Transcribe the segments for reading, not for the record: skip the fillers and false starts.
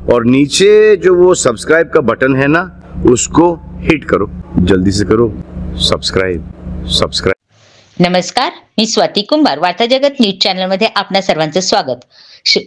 और नीचे जो वो सब्सक्राइब का बटन है ना, उसको हिट करो, जल्दी से करो सब्सक्राइब। नमस्कार, मी स्वाती कुंभार, वार्ता जगत न्यूज चॅनल मध्ये आपणा सर्वांचं स्वागत।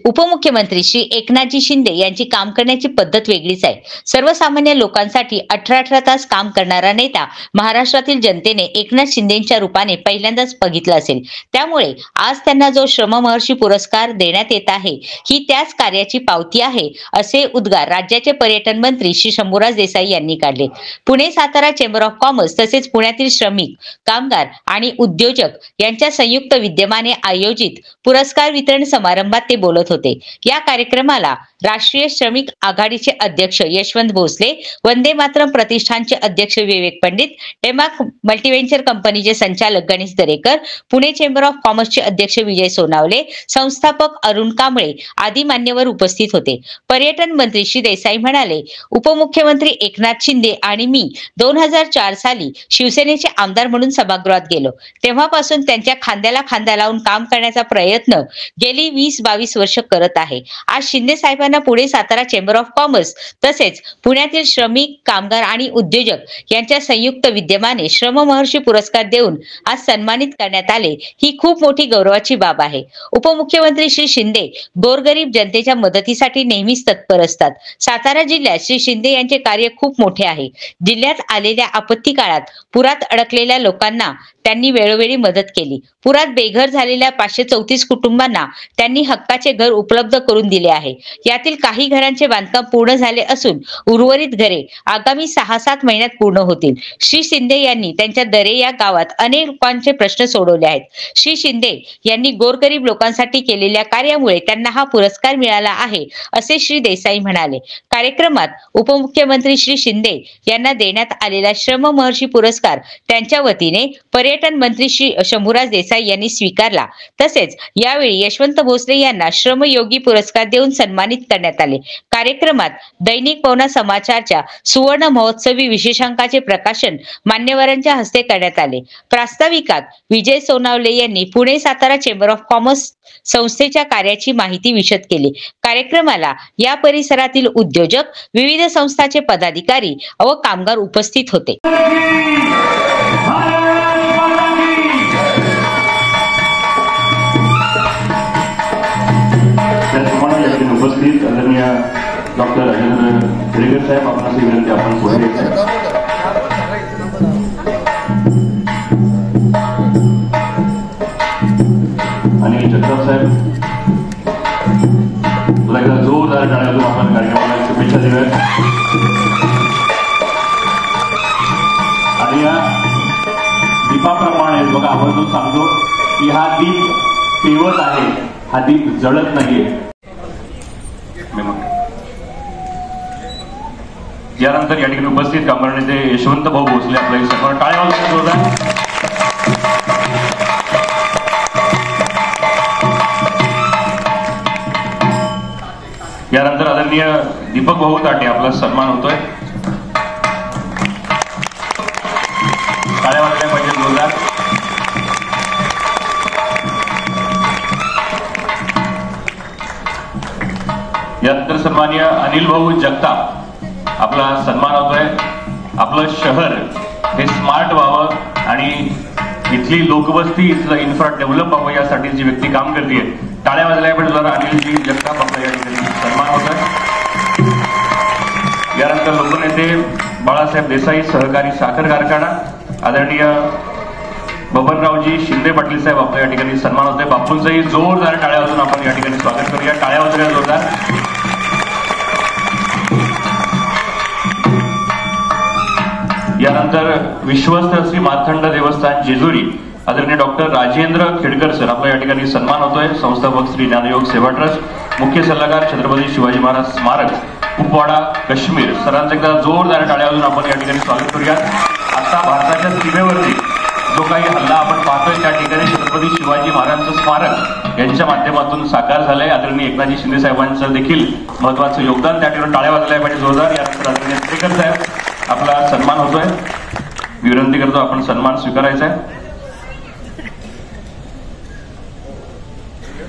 उपमुख्यमंत्री श्री एकनाथजी शिंदे यांची काम करण्याची पद्धत वेगळीच आहे। सर्वसामान्य लोकांसाठी 18 तास काम करणारा नेता महाराष्ट्रातील जनतेने एकनाथ शिंदेंच्या रूपाने पहिल्यांदाच बघितला असेल। त्यामुळे आज त्यांना जो श्रममहर्षी पुरस्कार देण्यात येत आहे, ही त्याच कार्याची पावती आहे, असे उद्गार राज्याचे पर्यटन मंत्री श्री शंभूराज देसाई यांनी काढले। Pune Satara chamber of commerce तसेच पुण्यातील श्रमिक, कामगार आणि उद्योजक यांच्या संयुक्त विद्यमाने आयोजित पुरस्कार वितरण समारंभात ते बोलत होते। या कार्यक्रमाला राष्ट्रीय श्रमिक आघाडीचे अध्यक्ष यशवंत भोसले, वंदे मातरम प्रतिष्ठानचे अध्यक्ष विवेक पंडित, डेमार्क मल्टीव्हेंचर कंपनीचे संचालक गणेश दरेकर, पुणे चेंबर ऑफ कॉमर्सचे अध्यक्ष विजय सोनावले, संस्थापक अरुण कांबळे आदी मान्यवर उपस्थित होते। पर्यटन मंत्री श्री देसाई म्हणाले, उपमुख्यमंत्री एकनाथ शिंदे आणि मी 2004 साली शिवसेनेचे आमदार म्हणून सभागृहात गेलो। तेव्हापासून त्यांच्या खांद्याला खांदा लावून काम करण्याचा प्रयत्न गेली 20-22 वर्ष करत आहे। आज शिंदे साहेबांना Pune Satara chamber of commerce तसेच पुण्यातील श्रमिक, कामगार आणि उद्योजक यांच्या संयुक्त विद्यमाने श्रममहर्षी पुरस्कार देऊन आज सन्मानित करण्यात आले, ही खूप मोठी गौरवाची बाब आहे। उपमुख्यमंत्री श्री शिंदे गोरगरीब जनतेच्या मदतीसाठी नेहमीच तत्पर असतात। सातारा जिल्ह्यात श्री शिंदे यांचे कार्य खूप मोठे आहे। जिल्ह्यात आलेल्या आपत्ती काळात पुरात अडकलेल्या लोकांना त्यांनी वेळोवेळी मदत केली। पुरात बेघर झालेल्या 534 कुटुंबांना त्यांनी हक्काचे घर उपलब्ध करून दिले आहे। यातील काही घरांचे बांधकाम पूर्ण झाले असून उर्वरित घरे आगामी 6-7 महिन्यात पूर्ण होतील। श्री शिंदे यांनी त्यांच्या दरे या गावात अनेक लोकांचे प्रश्न सोडवले आहेत। श्री शिंदे यांनी गोरगरीब लोकांसाठी केलेल्या कार्यामुळे त्यांना हा पुरस्कार मिळाला आहे, असे श्री देसाई म्हणाले। कार्यक्रमात उपमुख्यमंत्री श्री शिंदे यांना देण्यात आलेला श्रममहर्षी पुरस्कार त्यांच्या वतीने पर्यटन मंत्री श्री शंभूराज देसाई यांनी स्वीकारला। तसेच यावेळी यशवंत भोसले यांना श्रमयोगी पुरस्कार देऊन सन्मानित करण्यात आले। कार्यक्रमात दैनिक पवना समाचारच्या सुवर्ण महोत्सवी विशेषांकाचे प्रकाशन मान्यवरांच्या हस्ते करण्यात आले। प्रास्ताविकात विजय सोनावले यांनी Pune Satara chamber of commerce संस्थेच्या कार्याची माहिती विशद केली। कार्यक्रमाला या परिसरातील उद्योजक, विविध संस्थांचे पदाधिकारी व कामगार उपस्थित होते। उपस्थित आदरणीय डॉक्टर राजेंद्र दरेकर साहेब, आपणास विनंती आपण पुढे यायचं। आणि जगताप साहेब, तुला एकदा जोरदार टाळ्यातून आपण कार्यक्रमाला शुभेच्छा देऊया। आणि या दीपाप्रमाणे बघा, आवर्जून सांगतो की हा दीप पेवत आहे, हा दीप जळत नाहीये। यानंतर या ठिकाणी उपस्थित कामगार नेते यशवंत भाऊ भोसले आपल्या समोर टाळ्या वाजवून जोरदार। यानंतर आदरणीय दीपक भाऊ ताटे आपला सन्मान होतोय, टाळ्या वाजल्या पाहिजे जोरदार। यानंतर सन्माननीय अनिल भाऊ जगताप आपला सन्मान होतोय। आपलं शहर हे स्मार्ट व्हावं आणि इथली लोकवस्ती, इथलं इन्फ्रा डेव्हलप व्हावं, यासाठी जी व्यक्ती काम करते, टाळ्या वाजल्या पाहिजे जरा। अनिलजी जगताप आपला या ठिकाणी सन्मान होतोय। यानंतर लोकनेते बाळासाहेब देसाई सहकारी साखर कारखाना आदरणीय बबनरावजी शिंदे पाटील साहेब आपल्या या ठिकाणी सन्मान होतोय। बापूंचंही जोरदार टाळ्या वाजून आपण या ठिकाणी स्वागत करूया। टाळ्या वाजल्या जोरदार। यानंतर विश्वस्त श्री मार्तंड देवस्थान जेजुरी आदरणीय डॉक्टर राजेंद्र खेडकर सर आपला या ठिकाणी सन्मान होतोय। संस्थापक श्री ज्ञानयोग सेवा ट्रस्ट, मुख्य सल्लागार छत्रपती शिवाजी महाराज स्मारक कुपवाडा काश्मीर, सरांचं एकदा जोरदार टाळ्या वाजून आपण या ठिकाणी स्वागत करूया। आता भारताच्या सीमेवरती जो काही हल्ला आपण पाहतोय, त्या ठिकाणी छत्रपती शिवाजी महाराजांचं स्मारक यांच्या माध्यमातून साकार झालंय। आदरणीय एकनाथजी शिंदे साहेबांचं देखील महत्वाचं योगदान, त्या ठिकाणी टाळ्या वाजल्या पाहिजे जोरदार। यानंतर आदरणीय दरेकर साहेब आपला सन्मान होतोय, विनंती करतो आपण सन्मान स्वीकारायचा आहे।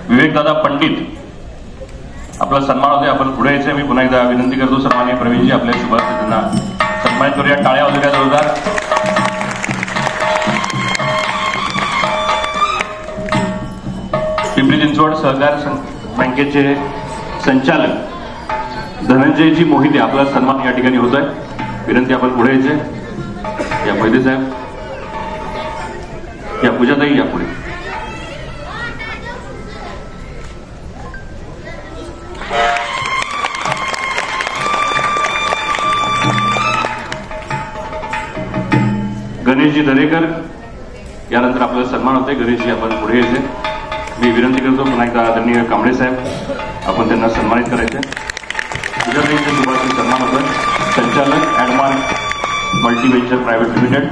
विवेकदादा पंडित आपला सन्मान होतोय. आपण पुढे यायचे. मी पुन्हा एकदा विनंती करतो सन्माननीय प्रवीणजी आपल्या शुभार्थी त्यांना सन्मानित करूया. टाळ्या वाजवूया जोरदार. पिंपरी चिंचवड सहकार बँकेचे संचालक धनंजयजी मोहिते आपला सन्मान या ठिकाणी होत आहे. विनंती आपण पुढे यायचे. या मोहिते साहेब, या पूजाताई या पुढे. गणेशजी दरेकर यानंतर आपल्याला सन्मान होतोय. गणेशजी आपण पुढे यायचे. मी विनंती करतो पुन्हा एकदा आदरणीय कांबळे साहेब आपण त्यांना सन्मानित करायचे. पूजाताईंच्या शुभार्थी सन्मान होतोय. संचालक ॲडमार्क मल्टीव्हेंचर प्रायव्हेट लिमिटेड.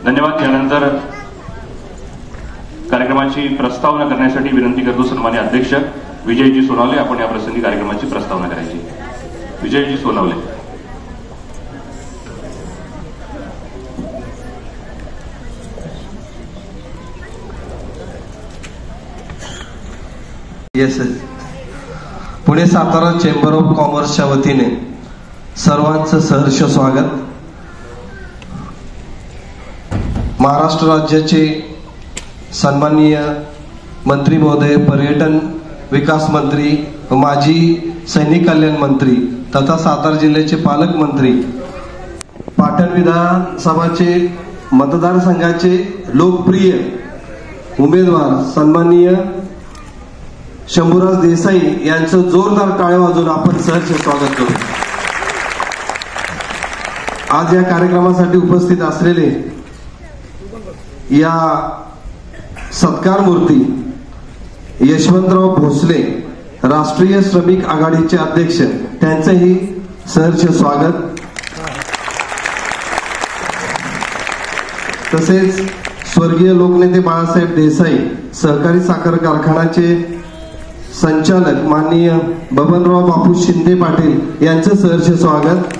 धन्यवाद. यानंतर कार्यक्रमाची प्रस्तावना करण्यासाठी विनंती करतो सन्मान्य अध्यक्ष विजयजी सोनवले आपण या प्रसंगी कार्यक्रमाची प्रस्तावना करायची. Vijayji Sonawale. Yes. Pune Satara chamber of कॉमर्सच्या वतीने सर्वांचं सहर्ष स्वागत. महाराष्ट्र राज्याचे सन्माननीय मंत्री महोदय, पर्यटन विकास मंत्री, माजी सैनिक कल्याण मंत्री तथा सातारा जिल्ह्याचे पालकमंत्री, पाटण विधानसभाचे मतदारसंघाचे लोकप्रिय उमेदवार सन्माननीय शंभूराज देसाई यांचं जोरदार टाळ्या वाजवून आपण सहर्ष स्वागत करू. आज या कार्यक्रमासाठी उपस्थित असलेले या सत्कार मूर्ती यशवंतराव भोसले राष्ट्रीय श्रमिक आघाडीचे अध्यक्ष त्यांचंही सहर्ष स्वागत. तसेच स्वर्गीय लोकनेते बाळासाहेब देसाई सहकारी साखर कारखान्याचे संचालक माननीय बबनराव बापू शिंदे पाटील यांचं सहर्ष स्वागत.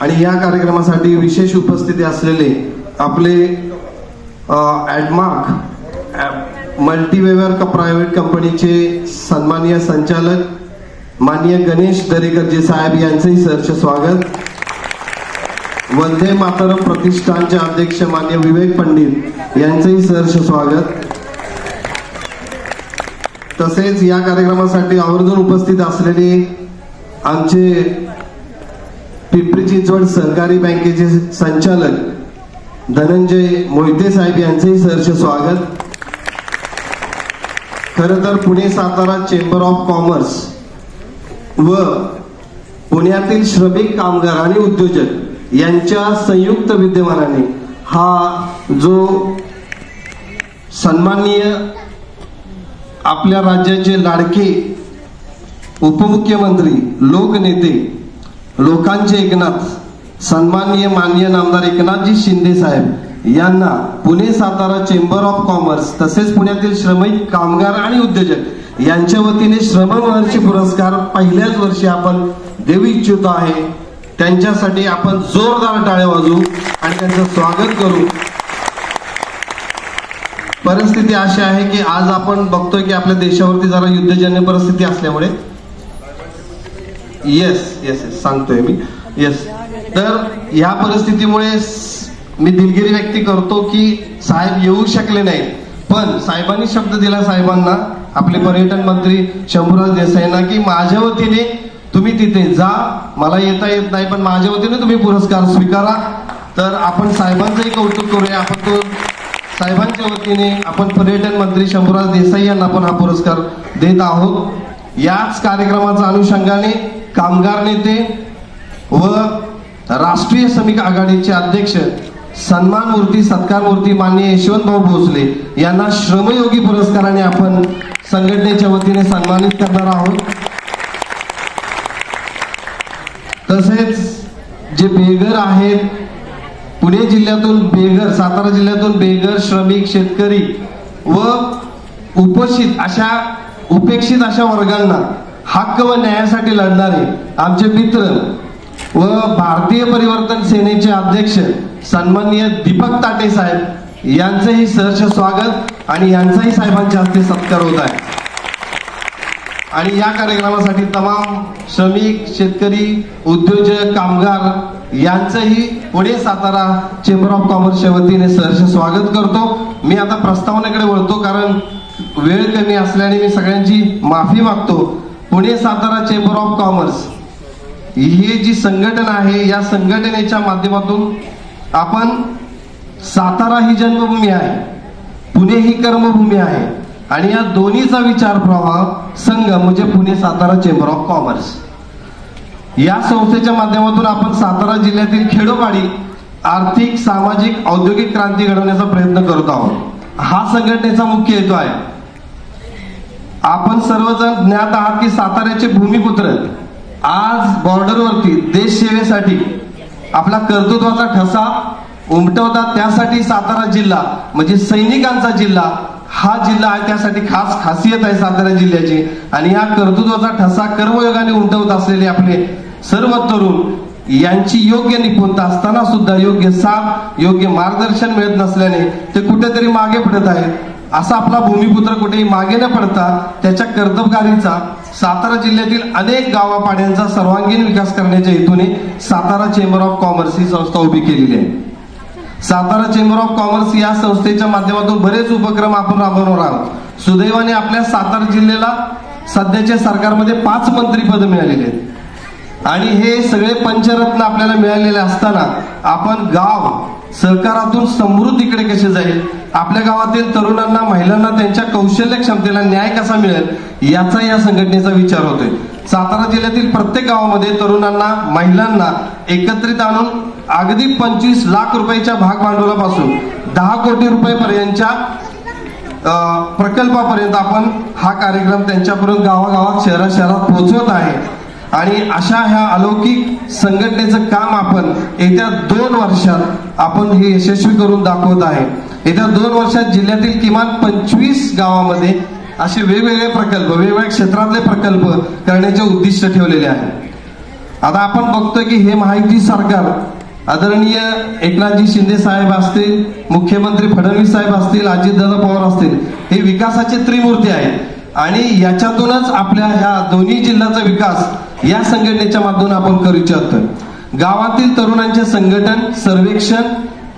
आणि या कार्यक्रमासाठी विशेष उपस्थिती असलेले आपले ॲडमार्क मल्टीवेव्हर प्रायव्हेट कंपनीचे सन्माननीय संचालक माननीय गणेश दरेकरजी साहेब यांचंही सहर्ष स्वागत. वंदे मातरम प्रतिष्ठानचे अध्यक्ष माननीय विवेक पंडित यांचंही सहर्ष स्वागत. तसेच या कार्यक्रमासाठी आवर्जून उपस्थित असलेले आमचे पिंपरी चिंचवड सहकारी बँकेचे संचालक धनंजय मोहिते साहेब यांचेही सहर्ष स्वागत. खरं तर Pune Satara chamber of commerce व पुण्यातील श्रमिक कामगार आणि उद्योजक यांच्या संयुक्त विद्यमानाने हा जो सन्माननीय आपल्या राज्याचे लाडके उपमुख्यमंत्री, लोकनेते, लोकांचे एकनाथ सन्माननीय माननीय नामदार एकनाथजी शिंदे साहेब यांना Pune Satara chamber of commerce तसेच पुण्यातील श्रमिक कामगार आणि उद्योजक यांच्या वतीने श्रममहर्षी पुरस्कार पहिल्याच वर्षी आपण देऊ इच्छितो आहे. त्यांच्यासाठी आपण जोरदार टाळ्या वाजवू आणि त्यांचं स्वागत करू. परिस्थिती अशी आहे की आज आपण बघतोय की आपल्या देशावरती जरा युद्धजन्य परिस्थिती असल्यामुळे येस सांगतोय मी तर ह्या परिस्थितीमुळे मी दिलगिरी व्यक्त करतो की साहेब येऊ शकले नाहीत. पण साहेबांनी शब्द दिला साहेबांना, आपले पर्यटन मंत्री शंभूराज देसाईंना, की माझ्या वतीने तुम्ही तिथे जा, मला येता येत नाही पण माझ्या वतीने तुम्ही पुरस्कार स्वीकारा. तर आपण साहेबांचंही कौतुक करूया. आपण तो साहेबांच्या वतीने आपण पर्यटन मंत्री शंभूराज देसाई यांना आपण हा पुरस्कार देत आहोत. याच कार्यक्रमाच्या अनुषंगाने कामगार नेते व राष्ट्रीय श्रमिक आघाडीचे अध्यक्ष सन्मान मूर्ती सत्कार मूर्ती माननीय यशवंतभाऊ भोसले यांना श्रमयोगी पुरस्काराने आपण संघटनेच्या वतीने सन्मानित करणार आहोत. तसेच जे बेघर आहेत, पुणे जिल्ह्यातून बेघर, सातारा जिल्ह्यातून बेघर, श्रमिक, शेतकरी व उपोषित अशा उपेक्षित अशा वर्गांना हक्क व न्यायासाठी लढणारे आमचे मित्र व भारतीय परिवर्तन सेनेचे अध्यक्ष सन्माननीय दीपक ताटे साहेब यांचेही सहर्ष स्वागत आणि यांचाही साहेबांच्या हस्ते सत्कार होत आहे. आणि या कार्यक्रमासाठी तमाम श्रमिक, शेतकरी, उद्योजक, कामगार यांचंही पुणे सातारा चेंबर ऑफ कॉमर्सच्या वतीने सहर्ष स्वागत करतो. मी आता प्रस्तावनेकडे वळतो, कारण वेळ कमी असल्याने मी सगळ्यांची माफी मागतो. Pune Satara chamber of commerce ही जी संघटना आहे, या संघटनेच्या माध्यमातून आपण सातारा ही जन्मभूमी आहे, पुणे ही कर्मभूमी आहे आणि या दोन्हीचा विचार प्रवाह संगम म्हणजे Pune Satara chamber of commerce या संस्थेच्या माध्यमातून आपण सातारा जिल्ह्यातील खेडोपाडी आर्थिक, सामाजिक, औद्योगिक क्रांती घडवण्याचा प्रयत्न करत आहोत. हा संघटनेचा मुख्य हेतू आहे. आपण सर्वजण ज्ञात आहात की साताऱ्याचे भूमिपुत्र आज बॉर्डरवरती देश सेवेसाठी आपला कर्तृत्वाचा ठसा उमटवतात. त्यासाठी सातारा जिल्हा म्हणजे सैनिकांचा जिल्हा हा जिल्हा आहे. त्यासाठी खास खासियत आहे सातारा जिल्ह्याची. आणि या कर्तृत्वाचा ठसा कर्मयोगाने उमटवत असलेले आपले सर्व तरुण यांची योग्य निपुणता असताना सुद्धा योग्य साथ, योग्य मार्गदर्शन मिळत नसल्याने ते कुठेतरी मागे पडत आहेत. असा आपला भूमिपुत्र कुठेही मागे न पडता त्याच्या कर्तबगारीचा सातारा जिल्ह्यातील अनेक गावापाड्यांचा सर्वांगीण विकास करण्याच्या हेतूने सातारा चेंबर ऑफ कॉमर्स ही संस्था उभी केलेली आहे. सातारा चेंबर ऑफ कॉमर्स या संस्थेच्या माध्यमातून बरेच उपक्रम आपण राबवणार आहोत. सुदैवाने आपल्या सातारा जिल्ह्याला सध्याच्या सरकारमध्ये 5 मंत्रीपद मिळालेली आहेत आणि हे सगळे पंचरत्न आपल्याला मिळालेले असताना आपण गाव सहकारातून समृद्धीकडे कसे जाईल, आपल्या गावातील तरुणांना, महिलांना त्यांच्या कौशल्य क्षमतेला न्याय कसा मिळेल याचा या संघटनेचा विचार होतोय. सातारा जिल्ह्यातील प्रत्येक गावामध्ये तरुणांना, महिलांना एकत्रित आणून अगदी 25 लाख रुपयाच्या भाग भांडवलापासून 10 कोटी रुपयेपर्यंतच्या प्रकल्पापर्यंत आपण हा कार्यक्रम त्यांच्यापर्यंत गावागावात, शहरात पोहोचवत आहे. आणि अशा ह्या अलौकिक संघटनेचं काम आपण येत्या 2 वर्षात आपण हे यशस्वी करून दाखवत आहे. येत्या 2 वर्षात जिल्ह्यातील किमान 25 गावामध्ये असे वेगवेगळे प्रकल्प, वेगवेगळ्या क्षेत्रातले प्रकल्प करण्याचे उद्दिष्ट ठेवलेले आहे. आता आपण बघतोय की हे महायुती सरकार आदरणीय एकनाथजी शिंदे साहेब असतील, मुख्यमंत्री फडणवीस साहेब असतील, अजितदादा पवार असतील, हे विकासाचे त्रिमूर्ती आहेत. आणि याच्यातूनच आपल्या ह्या दोन्ही जिल्ह्याचा विकास या संघटनेच्या माध्यमातून आपण करू इच्छितोय. गावातील तरुणांचे संघटन, सर्वेक्षण,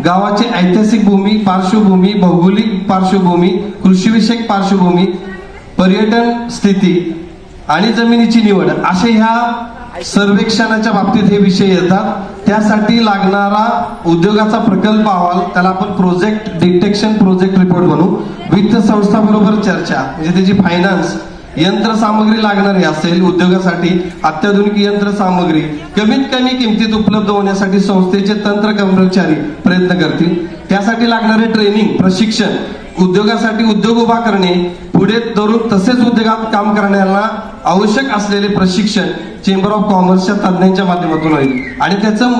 गावाची ऐतिहासिक भूमी, पार्श्वभूमी, भौगोलिक पार्श्वभूमी, कृषीविषयक पार्श्वभूमी, पर्यटन स्थिती आणि जमिनीची निवड असे ह्या सर्वेक्षणाच्या बाबतीत हे विषय येतात. त्यासाठी लागणारा उद्योगाचा प्रकल्प अहवाल, त्याला आपण प्रोजेक्ट डिटेक्शन प्रोजेक्ट रिपोर्ट म्हणू, वित्त संस्थाबरोबर चर्चा म्हणजे त्याची फायनान्स, यंत्रसामग्री लागणारी असेल उद्योगासाठी, अत्याधुनिक यंत्रसामग्री कमीत कमी किमतीत उपलब्ध होण्यासाठी संस्थेचे तंत्र कर्मचारी प्रयत्न करतील. त्यासाठी लागणारे ट्रेनिंग, प्रशिक्षण, उद्योगासाठी उद्योग उभा करणे, पुढे तरुण तसेच उद्योगात काम करण्याला आवश्यक असलेले प्रशिक्षण चेंबर ऑफ कॉमर्सच्या तज्ञांच्या माध्यमातून होईल. आणि त्याचं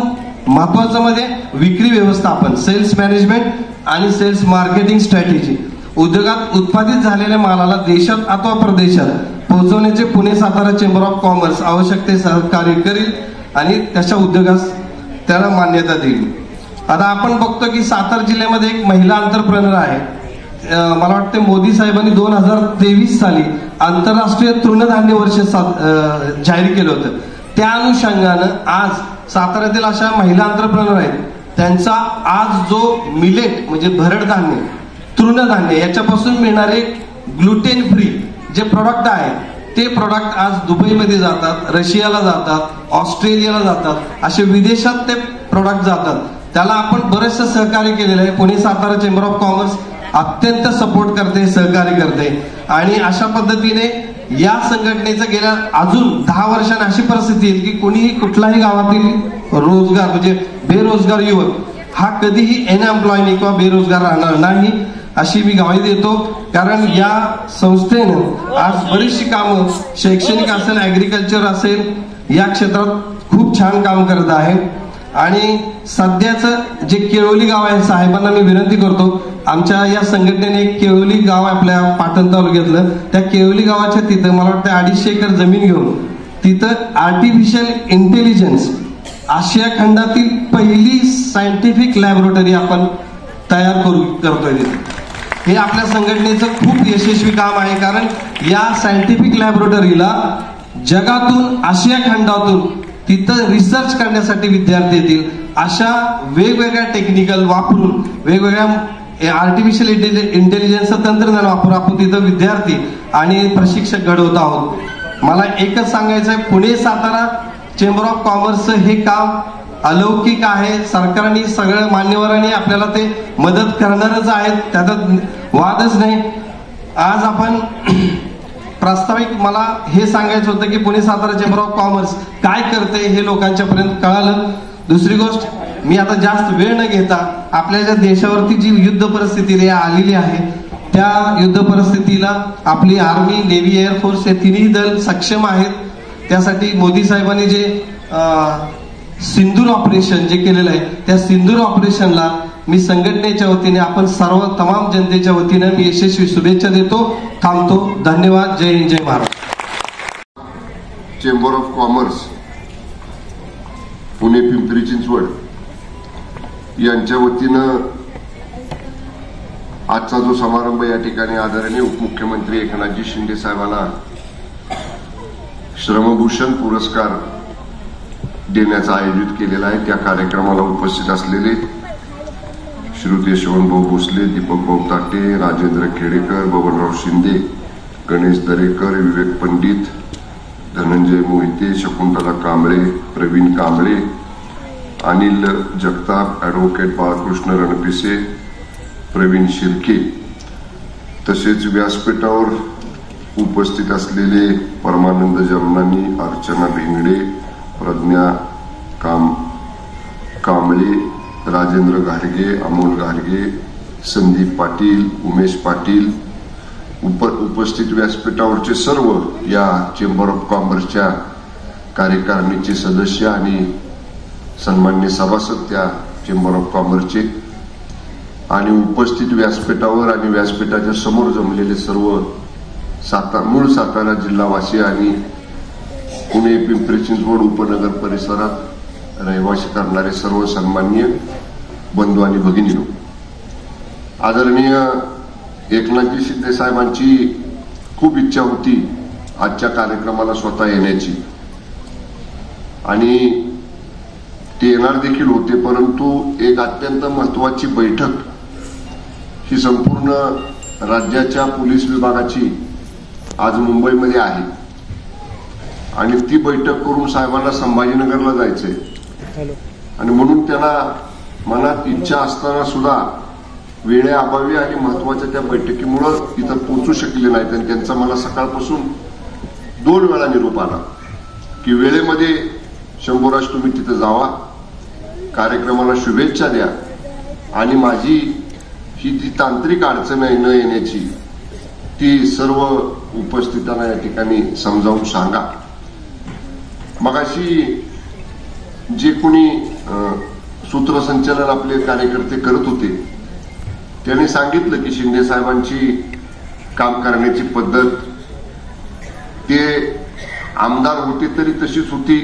महत्वाचं मध्ये विक्री व्यवस्थापन, सेल्स मॅनेजमेंट आणि सेल्स मार्केटिंग स्ट्रॅटेजी. उद्योगात उत्पादित झालेल्या मालाला देशात अथवा परदेशात पोहोचवण्याचे Pune Satara chamber of commerce आवश्यक ते सहकार्य करेल आणि त्याच्या उद्योगास त्याला मान्यता देईल. आता आपण बघतो की सातारा जिल्ह्यामध्ये एक महिला एंटरप्रेन्योर आहे. मला वाटतं मोदी साहेबांनी 2023 साली आंतरराष्ट्रीय तृणधान्य वर्ष जाहीर केलं होतं. त्या अनुषंगानं आज साताऱ्यातील अशा महिला एंटरप्रेन्योर आहेत, त्यांचा आज जो मिलेट म्हणजे भरडधान्य, तृणधान्य याच्यापासून मिळणारे ग्लुटेन फ्री जे प्रोडक्ट आहेत ते प्रोडक्ट आज दुबईमध्ये जातात, रशियाला जातात, ऑस्ट्रेलियाला जातात, असे विदेशात ते प्रोडक्ट जातात. त्याला आपण बरेचसे सहकार्य केलेलं आहे. Pune Satara chamber of commerce अत्यंत सपोर्ट करते, सहकार्य करते. आणि अशा पद्धतीने या संघटनेचं गेल्या अजून 10 वर्षांनी अशी परिस्थिती येईल की कोणीही कुठलाही गावातील रोजगार म्हणजे बेरोजगार युवक हा कधीही अनएम्प्लॉयनी किंवा बेरोजगार राहणार नाही अशी मी ग्वाही देतो. कारण या संस्थेनं आज बरीचशी कामं, शैक्षणिक असेल, ऍग्रिकल्चर असेल, या क्षेत्रात खूप छान काम करत आहे. आणि सध्याचं जे केळोली गाव आहे, साहेबांना मी विनंती करतो आमच्या या संघटनेने एक केवली गाव आपल्या पाटण तालुक्यातलं, त्या केवली गावाच्या तिथं मला वाटतं 250 एकर जमीन घेऊन तिथं आर्टिफिशियल इंटेलिजन्स आशिया खंडातील पहिली सायंटिफिक लॅबोरेटरी आपण तयार करतोय तिथे. हे आपल्या संघटनेचं खूप यशस्वी काम आहे, कारण या सायंटिफिक लॅबोरेटरीला जगातून आशिया खंडातून तिथं रिसर्च करण्यासाठी विद्यार्थी येतील. अशा वेगवेगळ्या टेक्निकल वापरून, वेगवेगळ्या आर्टिफिशियल इंटेलिजन्सचं तंत्रज्ञान वापरून आपण तिथं विद्यार्थी आणि प्रशिक्षक घडवत आहोत. मला एकच सांगायचं आहे, पुणे सातारा चेंबर ऑफ कॉमर्सचं हे काम अलौकिक आहे. सरकारने सगळ्या मान्यवरांनी आपल्याला ते मदत करणारच आहेत, त्यात वादच नाही. आज आपण प्रास्ताविक मला हे सांगायचं होतं की Pune Satara chamber of commerce काय करते हे लोकांच्या पर्यंत कळालं. दुसरी गोष्ट, मी आता जास्त वेळ न घेता आपल्या ज्या देशावरती जी युद्ध परिस्थिती आलेली आहे त्या युद्ध परिस्थितीला आपली आर्मी, नेव्ही, एअरफोर्स हे तिन्ही दल सक्षम आहेत. त्यासाठी मोदी साहेबांनी जे सिंदूर ऑपरेशन जे केलेलं आहे, त्या सिंदूर ऑपरेशनला मी संघटनेच्या वतीने, आपण सर्व तमाम जनतेच्या वतीने मी यशस्वी शुभेच्छा देतो. थांबतो. धन्यवाद. जय हिंद, जय Maharashtra. Chamber of commerce Pune Pimpri Chinchwad यांच्या वतीनं आजचा जो समारंभ या ठिकाणी आदरणीय उपमुख्यमंत्री एकनाथजी शिंदे साहेबांना श्रमभूषण पुरस्कार देण्याचा आयोजित केलेला आहे, त्या कार्यक्रमाला उपस्थित असलेले श्रुत यशवंतभाऊ भोसले, दीपकभाऊ ताटे, राजेंद्र खेडेकर, बबनराव शिंदे, गणेश दरेकर, विवेक पंडित, धनंजय मोहिते, शकुंतला कांबळे, प्रवीण कांबळे, अनिल जगताप, ॲडव्होकेट बाळकृष्ण रणपिसे, प्रवीण शिर्के, तसेच व्यासपीठावर उपस्थित असलेले परमानंद जमनानी, अर्चना भिंगडे, प्रज्ञा कांबळे, राजेंद्र घाडगे, अमोल घाडगे, संदीप पाटील, उमेश पाटील, उपस्थित व्यासपीठावरचे सर्व या चेंबर ऑफ कॉमर्सच्या कार्यकारिणीचे सदस्य आणि सन्मान्य सभासद त्या चेंबर ऑफ कॉमर्सचे, आणि उपस्थित व्यासपीठावर आणि व्यासपीठाच्या समोर जमलेले सर्व मूळ सातारा जिल्हावासी आणि पुणे पिंपरी चिंचवड उपनगर परिसरात रहिवासी करणारे सर्व सन्माननीय बंधू आणि भगिनींनो, आदरणीय एकनाथजी शिंदे साहेबांची खूप इच्छा होती आजच्या कार्यक्रमाला स्वतः येण्याची, आणि ते येणार देखील होते, परंतु एक अत्यंत महत्वाची बैठक ही संपूर्ण राज्याच्या पोलीस विभागाची आज मुंबईमध्ये आहे, आणि ती बैठक करून साहेबांना संभाजीनगरला जायचंय, आणि म्हणून त्यांना मनात इच्छा असताना सुद्धा वेळेअभावी आणि महत्वाच्या त्या बैठकीमुळे इथं पोहोचू शकले नाहीत. आणि त्यांचा मला सकाळपासून 2 वेळा निरोप आला की वेळेमध्ये शंभूराज तुम्ही तिथं जावा, कार्यक्रमाला शुभेच्छा द्या, आणि माझी ही जी तांत्रिक अडचण आहे न येण्याची ती सर्व उपस्थितांना या ठिकाणी समजावून सांगा. मगाशी जे कोणी सूत्रसंचालन आपले कार्यकर्ते करत होते त्यांनी सांगितलं की शिंदे साहेबांची काम करण्याची पद्धत, ते आमदार होते तरी तशीच होती,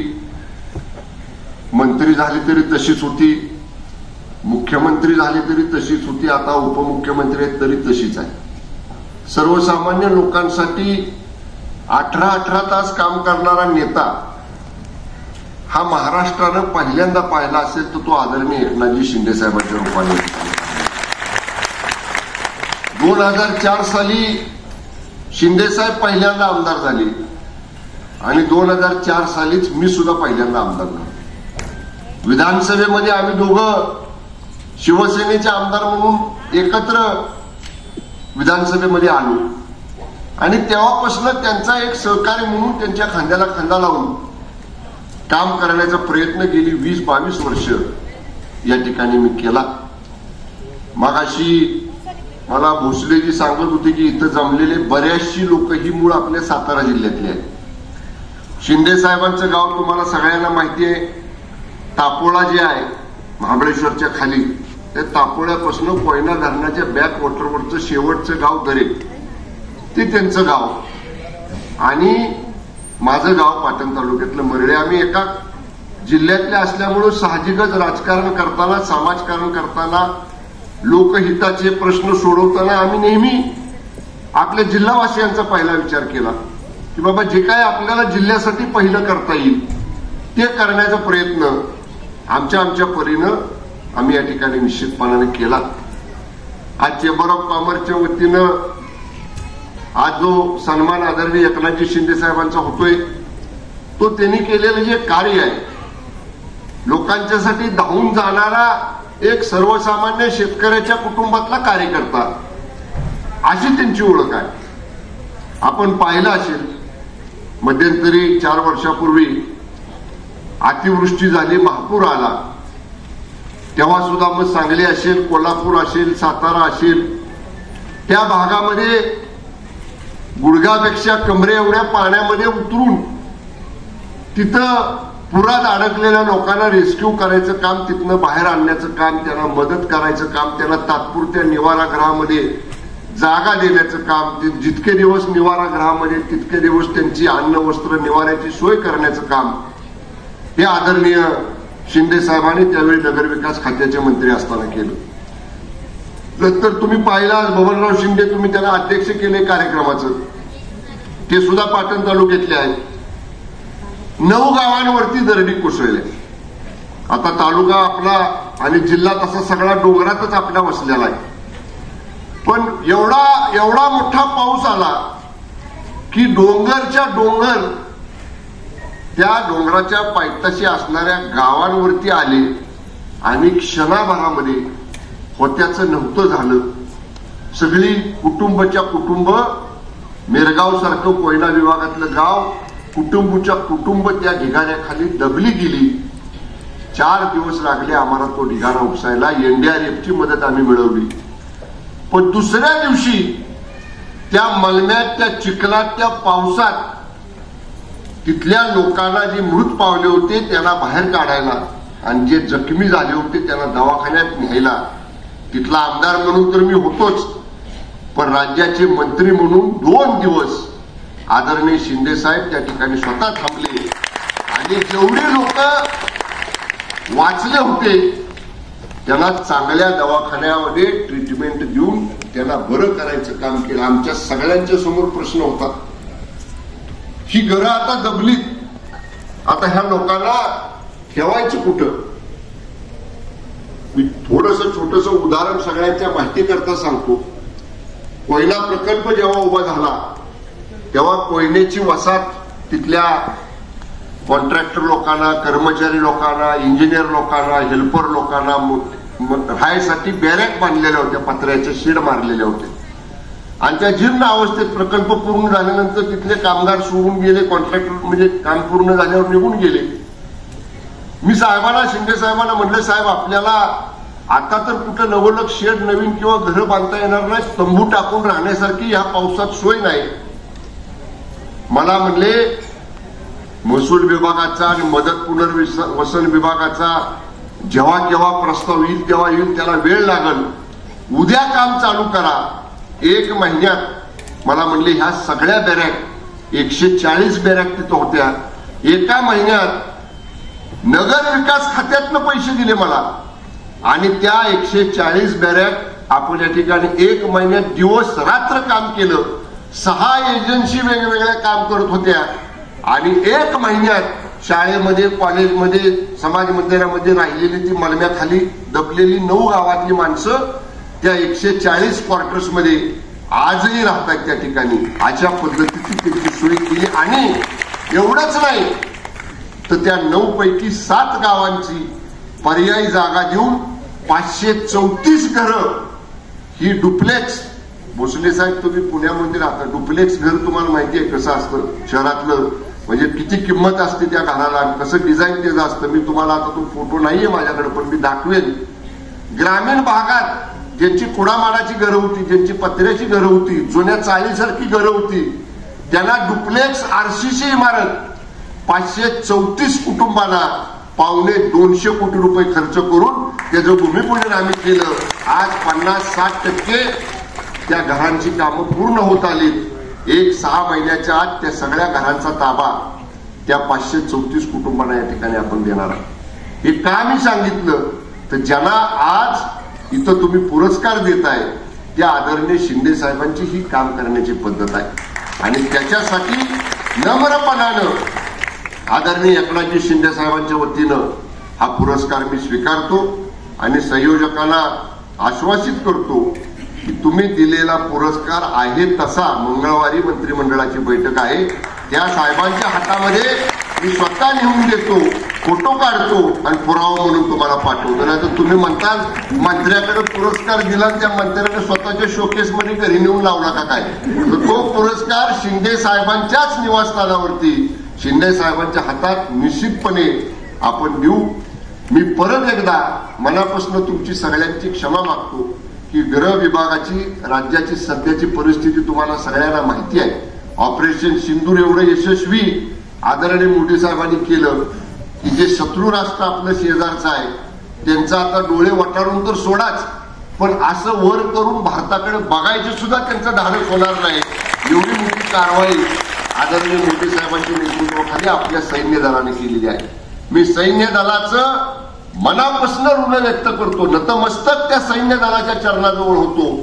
मंत्री झाले तरी तशीच होती, मुख्यमंत्री झाले तरी तशीच होती, आता उपमुख्यमंत्री आहेत तरी तशीच आहे. सर्वसामान्य लोकांसाठी 18 तास काम करणारा नेता हा महाराष्ट्रानं पहिल्यांदा पाहिला असेल तर तो आदरणीय एकनाथजी शिंदे साहेबांच्या रूपाने. 2004 साली शिंदे साहेब पहिल्यांदा आमदार झाले, आणि 2004 सालीच मी सुद्धा पहिल्यांदा आमदार झालो. विधानसभेमध्ये आम्ही दोघं शिवसेनेचे आमदार म्हणून एकत्र विधानसभेमध्ये आलो, आणि तेव्हापासून त्यांचा एक सहकारी म्हणून त्यांच्या खांद्याला खांदा लावून काम करण्याचा प्रयत्न गेली 20-22 वर्ष या ठिकाणी मी केला. मगाशी मला भोसलेजी सांगत होते की इथं जमलेले बऱ्याचशी लोक ही मूळ आपल्या सातारा जिल्ह्यातली आहेत. शिंदे साहेबांचं गाव तुम्हाला सगळ्यांना माहिती आहे, तापोळा जे आहे महाबळेश्वरच्या खाली ते तापोळ्यापासून कोयना धरणाच्या बॅक वॉटरवरचं शेवटचं गाव दरेक ते त्यांचं गाव आणि माझं गाव पाटण तालुक्यातलं मरडे. आम्ही एका जिल्ह्यातले असल्यामुळे साहजिकच राजकारण करताना, समाजकारण करताना, लोकहिताचे प्रश्न सोडवताना आम्ही नेहमी आपल्या जिल्हावासियांचा पहिला विचार केला की बाबा जे काय आपल्याला जिल्ह्यासाठी पहिलं करता येईल ते करण्याचा प्रयत्न आमच्या परीनं आम्ही या ठिकाणी निश्चितपणाने केला. आज चेंबर ऑफ कॉमर्सच्या वतीनं आज जो सन्मान आदरणीय एकनाथजी शिंदे साहेबांचा होतोय तो त्यांनी केलेलं जे कार्य आहे, लोकांच्यासाठी धावून जाणारा एक सर्वसामान्य शेतकऱ्याच्या कुटुंबातला कार्यकर्ता अशी त्यांची ओळख आहे. आपण पाहिलं असेल मध्यंतरी 4 वर्षापूर्वी अतिवृष्टी झाली, महापूर आला, तेव्हा सुद्धा मग सांगली असेल, कोल्हापूर असेल, सातारा असेल, त्या भागामध्ये गुडघ्यापेक्षा कमरे एवढ्या पाण्यामध्ये उतरून तिथं पुरात अडकलेल्या लोकांना रेस्क्यू करायचं काम, तिथनं बाहेर आणण्याचं काम, त्यांना मदत करायचं काम, त्यांना तात्पुरत्या निवारागृहामध्ये जागा देण्याचं काम, जितके दिवस निवारागृहामध्ये तितके दिवस त्यांची अन्न वस्त्र निवाऱ्याची सोय करण्याचं काम हे आदरणीय शिंदे साहेबांनी त्यावेळी नगरविकास खात्याचे मंत्री असताना केलं. नंतर तुम्ही पाहिला बबनराव शिंदे, तुम्ही त्यांना अध्यक्ष केले कार्यक्रमाचं, ते सुद्धा पाटण तालुक्यातले आहेत. 9 गावांवरती दरडी कोसळल्या. आता तालुका आपला आणि जिल्हा तसा सगळा डोंगरातच आपल्या वसलेला आहे. पण एवढा मोठा पाऊस आला की डोंगरच्या डोंगर त्या डोंगराच्या पायथ्याशी असणाऱ्या गावांवरती आले आणि क्षणाभरामध्ये होत्याचं नव्हतं झालं. सगळी कुटुंबाच्या कुटुंब, मेरगाव सारखं कोयना विभागातलं गाव, कुटुंबाच्या कुटुंब त्या ढिगाऱ्याखाली दबली गेली. 4 दिवस लागले आम्हाला तो ढिगारा उपसायला. एनडीआरएफची मदत आम्ही मिळवली. पण दुसऱ्या दिवशी त्या मलम्यात, त्या चिखलात, त्या पावसात तिथल्या लोकांना जे मृत पावले होते त्यांना बाहेर काढायला आणि जे जखमी झाले होते त्यांना दवाखान्यात न्यायला, तिथला आमदार म्हणून तर मी होतोच, पण राज्याचे मंत्री म्हणून 2 दिवस आदरणीय शिंदे साहेब त्या ठिकाणी स्वतः थांबले आणि जेवढे लोक वाचले होते त्यांना चांगल्या दवाखान्यामध्ये ट्रीटमेंट देऊन त्यांना बरं करायचं काम केलं. आमच्या सगळ्यांच्या समोर प्रश्न होता, ही घरं आता दबलीत, आता ह्या लोकांना ठेवायचं कुठं? मी थोडंसं छोटंसं उदाहरण सगळ्यांच्या माहिती करता सांगतो. कोयना प्रकल्प जेव्हा उभा झाला तेव्हा कोयनेची वसाहत तिथल्या कॉन्ट्रॅक्टर लोकांना, कर्मचारी लोकांना, इंजिनियर लोकांना, हेल्पर लोकांना राहायसाठी बॅरेक बांधलेल्या होत्या, पत्र्याच्या शेड मारलेल्या होत्या आणि त्या जीर्ण अवस्थेत प्रकल्प पूर्ण झाल्यानंतर तिथले कामगार सोडून गेले, कॉन्ट्रॅक्टर म्हणजे काम पूर्ण झाल्यावर निघून गेले. मी साहेबांना, शिंदे साहेबांना म्हटलं, साहेब आपल्याला आता तर कुठं नवलक शेड नवीन किंवा घरं बांधता येणार नाही, तंबू टाकून राहण्यासारखी या पावसात सोय नाही. मला म्हणले महसूल विभागाचा आणि मदत पुनर्वसन विभागाचा जेव्हा केव्हा प्रस्ताव येईल तेव्हा येईल, त्याला वेळ लागल, उद्या काम चालू करा. 1 महिन्यात मला म्हणले ह्या सगळ्या बॅरॅक 140 बॅरॅक तिथं होत्या. एका महिन्यात नगर विकास खात्यातनं पैसे दिले मला आणि त्या 140 बॅरॅक आपण या ठिकाणी 1 महिन्यात दिवस रात्र काम केलं. 6 एजन्सी वेगवेगळ्या काम करत होत्या आणि 1 महिन्यात शाळेमध्ये, कॉलेजमध्ये, समाज मंदिरामध्ये राहिलेली ती मलम्याखाली दबलेली 9 गावातली माणसं त्या 140 क्वार्टर्समध्ये आजही राहतात त्या ठिकाणी. अशा पद्धतीची त्यांची सोय केली आणि एवढंच नाही तर त्या 9 पैकी 7 गावांची पर्यायी जागा देऊन 534 घरं ही डुप्लेक्स. भोसले साहेब तुम्ही पुण्यामध्ये राहता, डुप्लेक्स घर तुम्हाला माहिती आहे कसं असतं शहरातलं, म्हणजे किती किंमत असते त्या घराला, कसं डिझाईन त्याचं असतं. मी तुम्हाला आता तो फोटो नाहीये माझ्याकडे पण मी दाखवेन. ग्रामीण भागात ज्यांची कुडामाडाची घरं होती, ज्यांची पत्र्याची घरं होती, जुन्या चाळीसारखी घरं होती, त्यांना डुप्लेक्स RCC इमारत 534 कुटुंबांना 250 कोटी रुपये खर्च करून त्याचं भूमिपूजन आम्ही केलं. आज 50-60% त्या घरांची कामं पूर्ण होत आली. 6 महिन्याच्या आत त्या सगळ्या घरांचा ताबा त्या 534 कुटुंबांना या ठिकाणी आपण देणार आहे. हे का मी सांगितलं तर ज्यांना आज इथं तुम्ही पुरस्कार देताय त्या आदरणीय शिंदे साहेबांची ही काम करण्याची पद्धत आहे. आणि त्याच्यासाठी नम्रपणानं आदरणीय एकनाथजी शिंदे साहेबांच्या वतीनं हा पुरस्कार मी स्वीकारतो आणि संयोजकांना आश्वासित करतो की तुम्ही दिलेला पुरस्कार आहे तसा मंगळवारी मंत्रिमंडळाची बैठक आहे त्या साहेबांच्या हातामध्ये मी स्वतः नेऊन देतो, फोटो काढतो आणि पुरावा म्हणून तुम्हाला पाठवतो. नाही तर तुम्ही म्हणताल मंत्र्याकडे पुरस्कार दिला त्या मंत्र्याकडे स्वतःच्या शोकेसमध्ये घरी नेऊन लावला का काय. तर तो पुरस्कार शिंदे साहेबांच्याच निवासस्थानावरती शिंदे साहेबांच्या हातात निश्चितपणे आपण देऊ. मी परत एकदा मनापासून तुमची सगळ्यांची क्षमा मागतो की गृह विभागाची राज्याची सध्याची परिस्थिती तुम्हाला सगळ्यांना माहिती आहे. ऑपरेशन सिंदूर एवढं यशस्वी आदरणीय मोदी साहेबांनी केलं की जे शत्रू राष्ट्र आपलं शेजारचं आहे त्यांचा आता डोळे वटारून तर सोडाच, पण असं वर करून भारताकडे बघायचे सुद्धा त्यांचं धाडस होणार नाही. एवढी मोठी कारवाई आदरणीय मोदी साहेबांच्या नेतृत्वाखाली आपल्या सैन्य दलाने केलेली आहे. मी सैन्य दलाचं मनापासून ऋण व्यक्त करतो, नतमस्तक त्या सैन्य दलाच्या चरणाजवळ होतो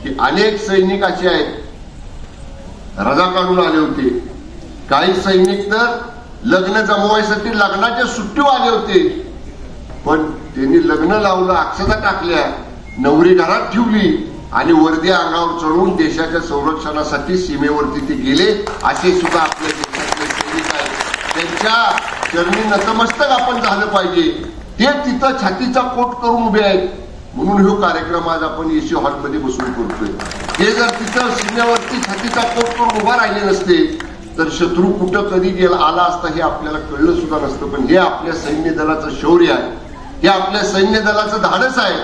की अनेक सैनिक असे आहेत रजा काढून आले होते, काही सैनिक तर लग्न जमवायसाठी लग्नाच्या सुट्टीवर आले होते, पण त्यांनी लग्न लावलं, अक्षता टाकल्या, नवरी घरात ठेवली आणि वर्दी अंगावर चढवून देशाच्या संरक्षणासाठी सीमेवरती ते गेले. असे सुद्धा आपल्या देशातले सैनिक आहेत. त्यांच्या चरणी नतमस्तक आपण झालं पाहिजे. ते तिथं छातीचा कोट करून उभे आहेत म्हणून हा कार्यक्रम आज आपण एसी हॉलमध्ये बसून करतोय. हे जर तिथं सीमेवरती छातीचा कोट करून उभा राहिले नसते तर शत्रू कुठं कधी गेला आला असता हे आपल्याला कळलं सुद्धा नसतं. पण हे आपल्या सैन्य दलाचं शौर्य आहे, हे आपल्या सैन्य दलाचं धाडस आहे,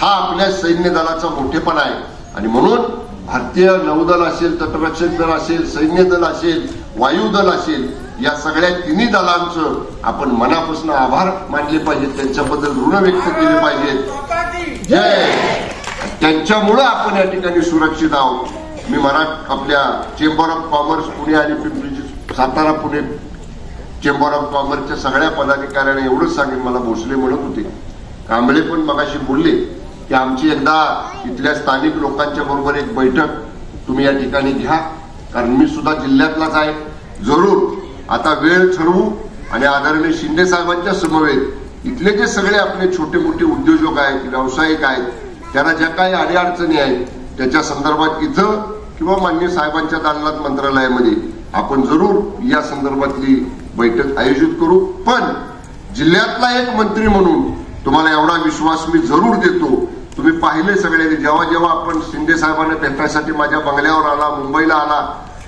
हा आपल्या सैन्य दलाचा मोठेपणा आहे. आणि म्हणून भारतीय नौदल असेल, तटरक्षक दल असेल, सैन्य दल असेल, वायुदल असेल, या सगळ्या तिन्ही दलांचं आपण मनापासून आभार मानले पाहिजेत, त्यांच्याबद्दल ऋण व्यक्त केले पाहिजेत. जय. त्यांच्यामुळं आपण या ठिकाणी सुरक्षित आहोत. मी आपल्या चेंबर ऑफ कॉमर्स पुणे आणि पिंपरी सातारा पुणे चेंबर ऑफ कॉमर्सच्या सगळ्या पदाधिकाऱ्यांना एवढंच सांगेन. मला भोसले म्हणत होते, कांबळे पण मगाशी बोलले की आमची एकदा इथल्या स्थानिक लोकांच्या बरोबर एक बैठक तुम्ही या ठिकाणी घ्या, कारण मी सुद्धा जिल्ह्यातलाच आहे. जरूर आता वेळ ठरवू आणि आदरणीय शिंदे साहेबांच्या समवेत इथले जे सगळे आपले छोटे मोठे उद्योजक आहेत, व्यावसायिक आहेत, त्यांना ज्या काही अडीअडचणी आहेत त्याच्या संदर्भात इथं किंवा माननीय साहेबांच्या दालनात मंत्रालयामध्ये आपण जरूर या संदर्भातली बैठक आयोजित करू. पण जिल्ह्यातला एक मंत्री म्हणून तुम्हाला एवढा विश्वास मी जरूर देतो. तुम्ही पाहिले सगळ्यांनी जेव्हा जेव्हा आपण शिंदे साहेबांना भेटण्यासाठी माझ्या बंगल्यावर आला, मुंबईला आला,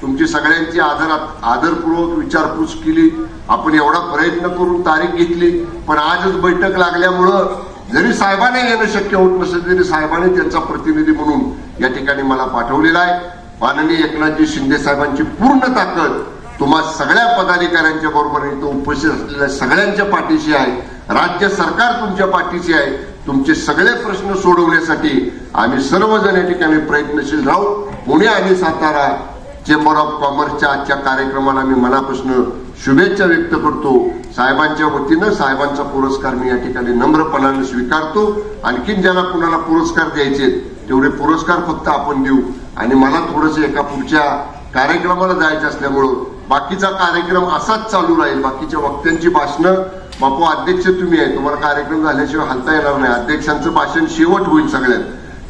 तुमची सगळ्यांची आदरपूर्वक विचारपूस केली. आपण एवढा प्रयत्न करून तारीख घेतली, पण आजच बैठक लागल्यामुळं जरी साहेबांना येणं शक्य होत नसेल तरी साहेबांनी त्यांचा प्रतिनिधी म्हणून या ठिकाणी मला पाठवलेला आहे. माननीय एकनाथजी शिंदे साहेबांची पूर्ण ताकद तुम्हा सगळ्या पदाधिकाऱ्यांच्या बरोबर इथं उपस्थित असलेल्या सगळ्यांच्या पाठीशी आहे. राज्य सरकार तुमच्या पाठीशी आहे. तुमचे सगळे प्रश्न सोडवण्यासाठी आम्ही सर्वजण या ठिकाणी प्रयत्नशील राहू. पुणे आणि सातारा चेंबर ऑफ कॉमर्सच्या आजच्या कार्यक्रमाला मी मनापासून शुभेच्छा व्यक्त करतो. साहेबांच्या वतीनं साहेबांचा पुरस्कार मी या ठिकाणी नम्रपणाने स्वीकारतो. आणखीन ज्यांना कुणाला पुरस्कार द्यायचे तेवढे पुरस्कार फक्त आपण देऊ. आणि मला थोडंसं एका पुढच्या कार्यक्रमाला जायचं असल्यामुळं बाकीचा कार्यक्रम असाच चालू राहील. बाकीच्या वक्त्यांची भाषणं, बापू अध्यक्ष तुम्ही आहे, तुम्हाला कार्यक्रम झाल्याशिवाय हलता येणार नाही. अध्यक्षांचं भाषण शेवट होईल सगळ्यात.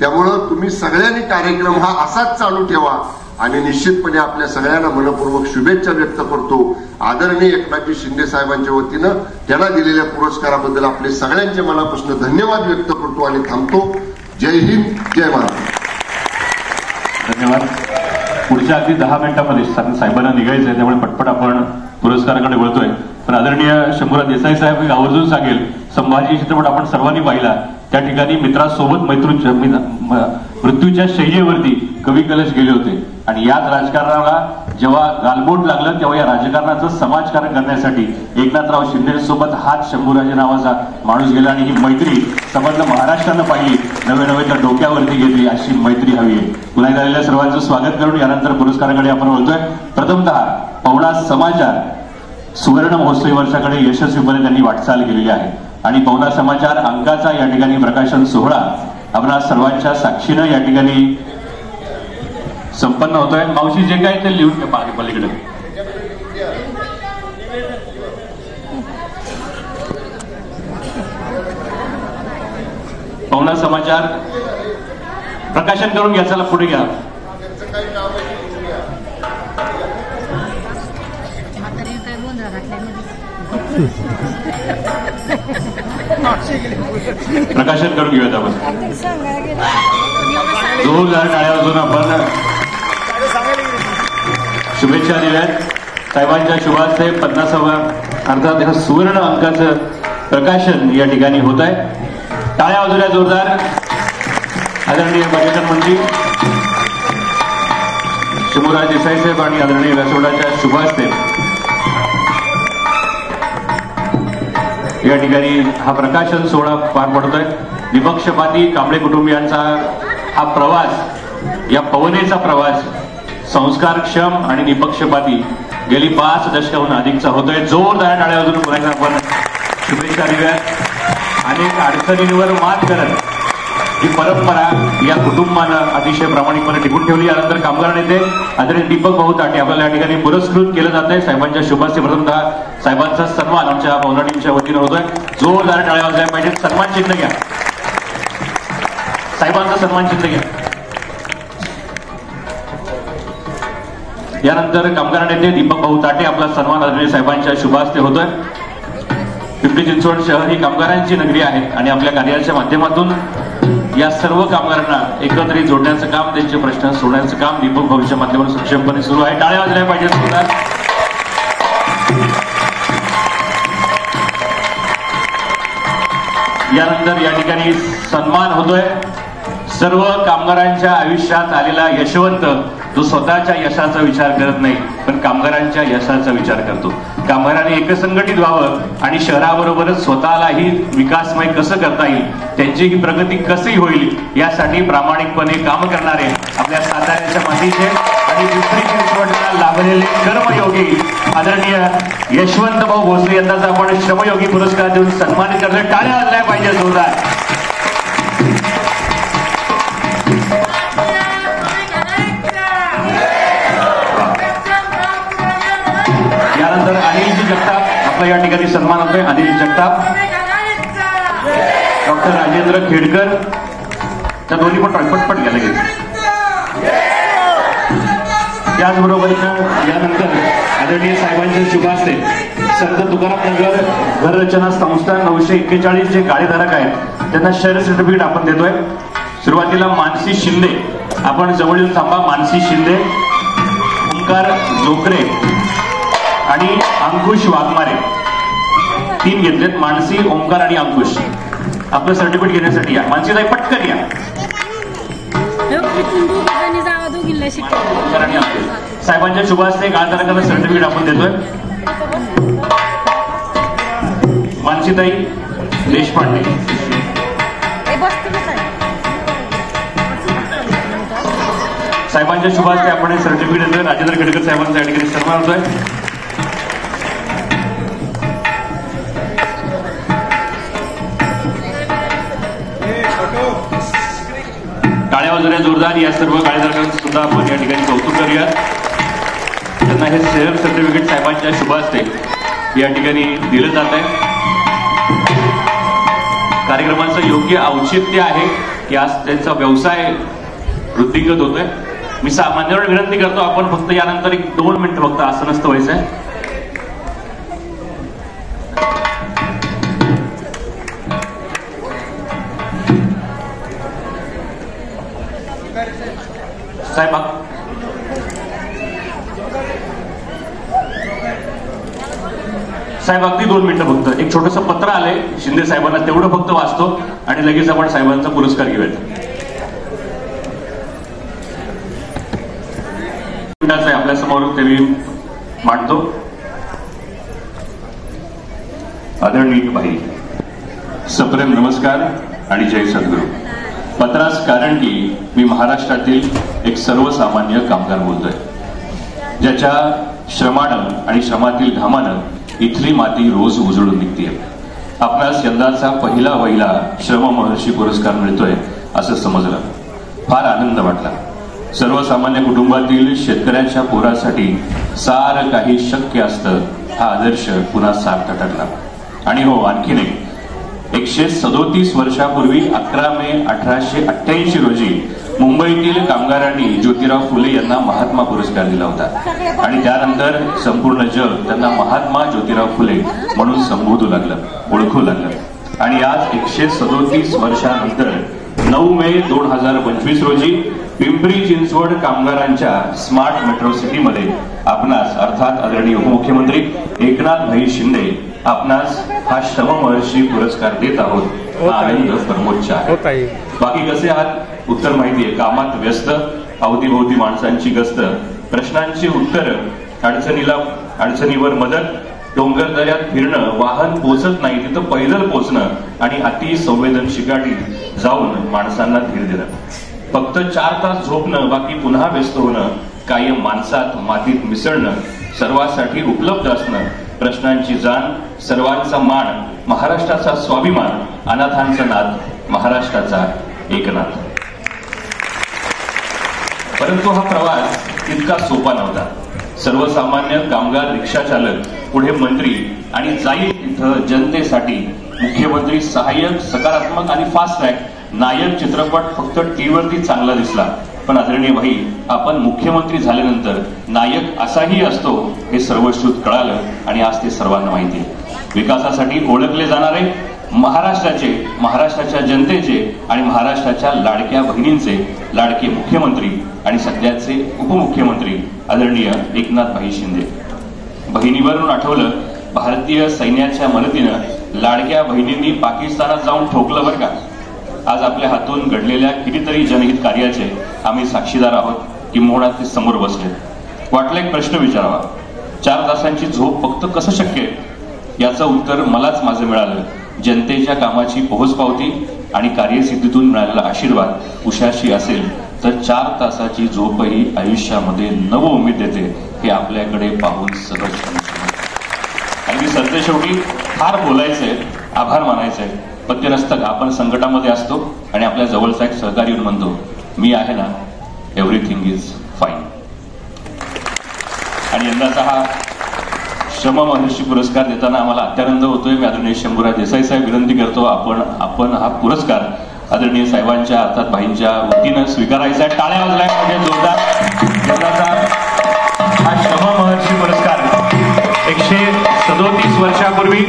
त्यामुळं तुम्ही सगळ्यांनी कार्यक्रम हा असाच चालू ठेवा आणि निश्चितपणे आपल्या सगळ्यांना मनपूर्वक शुभेच्छा व्यक्त करतो. आदरणीय एकनाथजी शिंदे साहेबांच्या वतीनं त्यांना दिलेल्या पुरस्काराबद्दल आपले सगळ्यांचे मनापासून धन्यवाद व्यक्त करतो आणि थांबतो. जय हिंद, जय महाराष्ट्र. धन्यवाद. पुढच्या अगदी 10 मिनिटांमध्ये साहेबांना निघायचं आहे, त्यामुळे पटपट आपण पुरस्काराकडे वळतोय. पण आदरणीय शंभूराज देसाई साहेब आवर्जून सांगेल, संभाजी चित्रपट आपण सर्वांनी पाहिला, त्या ठिकाणी मित्रासोबत मृत्यूच्या शय्येवरती कवी कलश गेले होते आणि याच राजकारणाला जेव्हा गालबोट लागलं तेव्हा या राजकारणाचं समाजकारण करण्यासाठी एकनाथराव शिंदेसोबत हात शंभूराजे नावाचा माणूस गेला आणि ही मैत्री समजलं महाराष्ट्रानं पाहिली, नवे नवे तर डोक्यावरती घेतली, अशी मैत्री हवी आहे. पुन्हा झालेल्या सर्वांचं स्वागत करून यानंतर पुरस्काराकडे आपण बोलतोय. प्रथमतः पवना समाचार सुवर्ण महोत्सवी वर्षाकडे यशस्वीपणे त्यांनी वाटचाल केलेली आहे आणि पवना समाचार अंकाचा या ठिकाणी प्रकाशन सोहळा आपणा सर्वांच्या साक्षीनं या ठिकाणी संपन्न होतोय. मावशी जे काय ते लिहून घ्या पलीकडे. पवना समाचार प्रकाशन करून घ्या, चला पुढे घ्या. प्रकाशन करून घेऊयात आपण. जोरदार टाळ्या वाजवून आपण शुभेच्छा दिल्यात. साहेबांच्या शुभास्ते 50व्या अर्थात सुवर्ण अंकाचं प्रकाशन या ठिकाणी होत आहे. टाळ्या वाजवल्या जोरदार. आदरणीय पर्यटन मंत्री शंभूराज देसाई साहेब आणि आदरणीय व्यासपीठाच्या शुभास्ते या ठिकाणी हा प्रकाशन सोहळा पार पडतोय. निपक्षपाती कांबळे कुटुंबियांचा हा प्रवास, या पवनेचा प्रवास संस्कारक्षम आणि निपक्षपाती गेली 5 दशकाहून अधिकचा होतोय. जोरदार टाळ्या वाजवून पुन्हा आपण शुभेच्छा देऊयात. अनेक अडचणींवर मात करत ही परंपरा या कुटुंबानं अतिशय प्रामाणिकपणे टिकून ठेवली. यानंतर कामगार नेते आदरणीय दीपक भाऊ ताटे आपल्याला या ठिकाणी पुरस्कृत केलं जात आहे. साहेबांच्या शुभास्ते प्रथमतः साहेबांचा सन्मान आमच्या पवना टीमच्या वतीनं होतोय. जोरदार टाळ्या वाजवायला पाहिजे. सन्मान चिन्ह घ्या, साहेबांचा सन्मान चिन्ह घ्या. यानंतर कामगार नेते दीपक भाऊ ताटे आपला सन्मान आदरणीय साहेबांच्या शुभास्ते होतोय. पिंपरी चिंचवड शहर ही कामगारांची नगरी आहे आणि आपल्या कार्याच्या माध्यमातून या सर्व कामगारांना एकत्रित जोडण्याचं काम, त्यांचे प्रश्न सोडण्याचं काम दीपक भाऊच्या माध्यमातून सक्षमपणे सुरू आहे. टाळ्या वाजल्या पाहिजेत सुद्धा. यानंतर या ठिकाणी सन्मान होतोय सर्व कामगारांच्या आयुष्यात आलेला यशवंत, जो स्वतःच्या यशाचा विचार करत नाही पण कामगारांच्या यशाचा विचार करतो. कामगारांनी एकसंघटित व्हावं आणि शहराबरोबरच स्वतःलाही विकासमय कसं करता येईल, त्यांची ही प्रगती कशी होईल यासाठी प्रामाणिकपणे काम करणारे आपल्या साताऱ्याच्या मातीचे आणि दुसरी चिंचवडला लाभलेले कर्मयोगी आदरणीय यशवंत भाऊ भोसले यांचा आपण श्रमयोगी पुरस्कार देऊन सन्मानित करतोय. टाळ्या वाजल्या पाहिजे जोरदार. यानंतर अनिलजी जगताप आपला या ठिकाणी सन्मान होतोय. अनिल जगताप, डॉक्टर राजेंद्र खेडकर, त्या दोन्ही पण पटपट घ्यायला गेले. त्याचबरोबर यानंतर आदरणीय साहेबांचे शुभास्ते संत तुकाराम नगर घररचना संस्था 941 जे गाळेधारक आहेत त्यांना शेअर सर्टिफिकेट आपण देतोय. सुरुवातीला मानसी शिंदे, आपण जवळ येऊन थांबा. मानसी शिंदे, ओंकार जोकरे आणि अंकुश वाघमारे, 3 घेतलेत. मानसी, ओंकार आणि अंकुश आपलं सर्टिफिकेट घेण्यासाठी या. मानसीताई पटकन या. साहेबांच्या शुभास्ते गाळधारकांना सर्टिफिकेट आपण देतोय. मानसीताई देशपांडे, साहेबांच्या शुभास्ते आपण सर्टिफिकेट देतोय. राजेंद्र खेडकर साहेबांचा या ठिकाणी सन्मान होतोय. टाळ्या वाजवण्या जोरदार. या सर्व गाळेधारकांचं सुद्धा आपण या ठिकाणी कौतुक करूया. त्यांना हे शेअर सर्टिफिकेट साहेबांच्या शुभास्ते या ठिकाणी दिलं जात आहे. कार्यक्रमाचं योग्य औचित्य आहे की आज त्यांचा व्यवसाय वृद्धिंगत होतोय. मी सामान्यांवर विनंती करतो, आपण फक्त यानंतर 1-2 मिनिटं फक्त असं नसतं व्हायचंय. साहेब साहेब अगदी 2 मिनिटं फक्त. एक छोटस पत्र आलंय शिंदे साहेबांना, तेवढं फक्त वाचतो आणि लगेच आपण साहेबांचा पुरस्कार घेऊयात. आपल्या समोर ते मी मांडतो. आदरणीय भाई, सप्रेम नमस्कार आणि जय सद्गुरू. पत्रास कारण की मी महाराष्ट्रातील एक सर्वसामान्य कामगार बोलतोय, ज्याच्या श्रमानं आणि श्रमातील घामानं इथली माती रोज उजळून निघते. आपणास यंदाचा पहिला वहिला श्रम महर्षी पुरस्कार मिळतोय असं समजलं, फार आनंद वाटला. सर्वसामान्य कुटुंबातील शेतकऱ्यांच्या पोरासाठी सारं काही शक्य असतं हा आदर्श पुन्हा सार्थ ठरला. आणि हो, आणखीन एक 137 वर्षापूर्वी 11 मे 1888 रोजी मुंबईतील कामगारांनी ज्योतिराव फुले यांना महात्मा पुरस्कार दिला होता आणि त्यानंतर संपूर्ण जग त्यांना महात्मा ज्योतिराव फुले म्हणून संबोधू लागलं, ओळखू लागलं. आणि आज 137 वर्षानंतर 9 मे 2025 रोजी पिंपरी चिंचवड कामगारांच्या स्मार्ट मेट्रो सिटीमध्ये आपणास अर्थात आदरणीय उपमुख्यमंत्री एकनाथ भाई शिंदे आपणास हा श्रम महर्षी पुरस्कार देत आहोत. हा आनंद परमोच्च आहे. बाकी कसे आहात? उत्तर माहिती आहे. कामात व्यस्त, अवतीभोवती माणसांची गस्त, प्रश्नांची उत्तर, अडचणीवर मदत, डोंगर दऱ्यात फिरणं, वाहन पोचत नाही तिथं पैदल पोचणं आणि अति संवेदन शिकाटी जाऊन माणसांना धीर देणं. फक्त 4 तास झोपणं, बाकी पुन्हा व्यस्त होणं, कायम माणसात मातीत मिसळणं, सर्वांसाठी उपलब्ध असणं, प्रश्नांची जाण, सर्वांचा मान, महाराष्ट्राचा स्वाभिमान, अनाथांचा नाद, महाराष्ट्राचा एकनाथ. परंतु हा प्रवास इतका सोपा नव्हता. सर्वसामान्य कामगार रिक्षा चालक, पुढे मंत्री आणि जाईल इथं जनतेसाठी मुख्यमंत्री सहाय्यक, सकारात्मक आणि फास्ट ट्रॅक नायक चित्रपट फक्त टीव्हीवरती चांगला दिसला, पण आदरणीय भाई, आपण मुख्यमंत्री झाल्यानंतर नायक असाही असतो हे सर्वश्रुत कळालं आणि आज ते सर्वांना माहिती आहे. विकासासाठी ओळखले जाणारे महाराष्ट्राच्या जनतेचे आणि महाराष्ट्राच्या लाडक्या बहिणींचे लाडके मुख्यमंत्री आणि सध्याचे उपमुख्यमंत्री आदरणीय एकनाथ भाई शिंदे. बहिणीवरून आठवलं, भारतीय सैन्याच्या मदतीनं लाडक्या बहिणींनी पाकिस्तानात जाऊन ठोकलं बरं का. आज आपल्या हातून घडलेल्या कितीतरी जनहित कार्याचे आम्ही साक्षीदार आहोत, किंबहुना ते समोर बसले. वाटलं एक प्रश्न विचारावा, 4 तासांची झोप फक्त कसं शक्य आहे? याचं उत्तर मलाच माझं मिळालं. जनतेच्या कामाची पोहोचपावती आणि कार्यसिद्धीतून मिळालेला आशीर्वाद उशाशी असेल तर 4 तासाची झोपही आयुष्यामध्ये नवउमेद देते, हे आपल्याकडे पाहून सहज. अगदी सरते शेवटी फार बोलायचंय, आभार मानायचंय, पण ते नसतं. आपण संकटामध्ये असतो आणि आपल्या जवळचा एक सहकारी येऊन म्हणतो, मी आहे ना, एव्हरीथिंग इज फाईन. आणि यंदाचा हा श्रम महर्षी पुरस्कार देताना आम्हाला अत्यानंद होतोय. मी आदरणीय शंभूराज देसाई साहेब विनंती करतो, आपण हा पुरस्कार आदरणीय साहेबांच्या अर्थात भाईंच्या वतीनं स्वीकारायचा आहे. टाळ्या वाजलाय म्हणजे जोरदार. यंदाचा हा श्रम महर्षी पुरस्कार 137 वर्षापूर्वी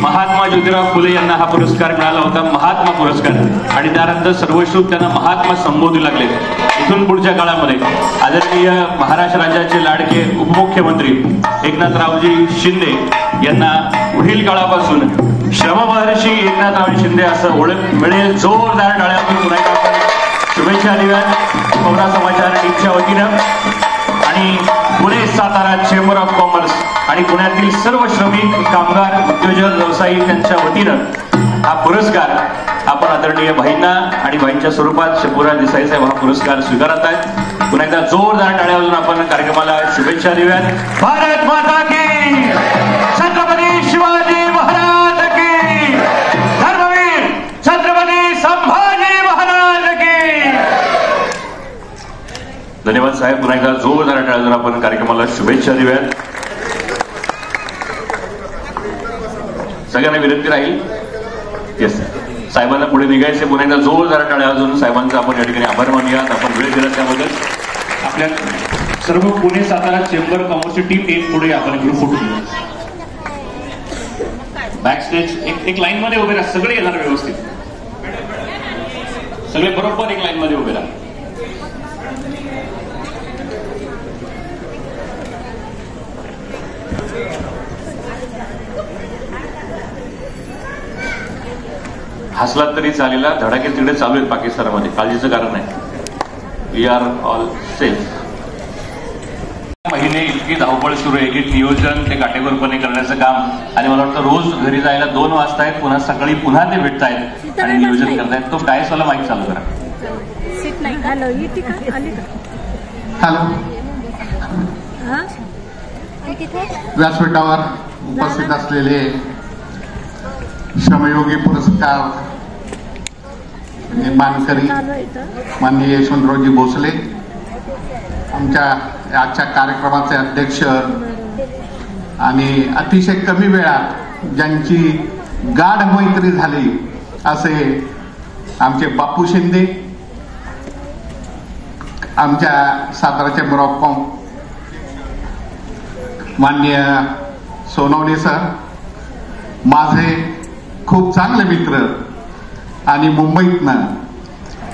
महात्मा ज्योतिराव फुले यांना हा पुरस्कार मिळाला होता, महात्मा पुरस्कार. आणि त्यानंतर सर्वश्रुत त्यांना महात्मा संबोधू लागले. इथून पुढच्या काळामध्ये आदरणीय महाराष्ट्र राज्याचे लाडके उपमुख्यमंत्री एकनाथरावजी शिंदे यांना पुढील काळापासून श्रम महर्षी एकनाथराव शिंदे असं ओळख मिळेल. जोरदार टाळ्यातून पुन्हा एकदा शुभेच्छा देऊयात पवना समाचार टीमच्या वतीनं आणि Pune Satara chamber of commerce आणि पुण्यातील सर्व श्रमिक कामगार उद्योजक व्यावसायिक यांच्या वतीनं हा पुरस्कार आपण आदरणीय भाईंना आणि भाईंच्या स्वरूपात शंभूराज देसाई साहेब हा पुरस्कार स्वीकारत आहेत. पुन्हा एकदा जोरदार टाळ्या वाजवून आपण कार्यक्रमाला शुभेच्छा देऊयात. भारत माता की, छत्रपती शिवाजी महाराज की, धर्मवीर छत्रपती संभाजी महाराज की. धन्यवाद साहेब. पुन्हा एकदा जोरदार टाळ्या वाजवून आपण कार्यक्रमाला शुभेच्छा देऊयात. सगळ्यांना विनंती राहील, येस साहेबांना पुढे निघायचे. पुन्हा एकदा जोरदार टाळ्या वाजवून साहेबांचा आपण या ठिकाणी आभार मानूयात. आपण वेळ दिला त्याबद्दल. आपल्या सर्व पुणे सातारा चेंबर कॉमर्सची टीम एक पुढे आपण ग्रुप फोटो बॅक स्टेज एक लाईन मध्ये उभे राहा. सगळे येणार व्यवस्थित, सगळे बरोबर एक लाईन मध्ये उभे राहा. हसलात तरी चालेला, धडाके तिकडे चालू आहेत पाकिस्तानामध्ये, काळजीचं कारण नाही. We are all safe. महिने इतकी धावपळ सुरू आहे की नियोजन ते काटेकोरपणे करण्याचं काम, आणि मला वाटतं रोज घरी जायला 2 वाजता आहेत, पुन्हा सकाळी पुन्हा ते भेटतायत आणि नियोजन करतायत. तो काय मला माहिती चालू करा. हॅलो, व्यासपीठावर उपस्थित असलेले श्रमयोगी पुरस्कार मानकरी माननीय यशवंतरावजी भोसले, आमच्या आजच्या कार्यक्रमाचे अध्यक्ष आणि अतिशय कमी वेळात ज्यांची गाढ मैत्री झाली असे आमचे बापू शिंदे, आमच्या सातारा चेंबर ऑफ कॉमर्स माननीय सोनवणे सर, माझे खूप चांगले मित्र आणि मुंबईतनं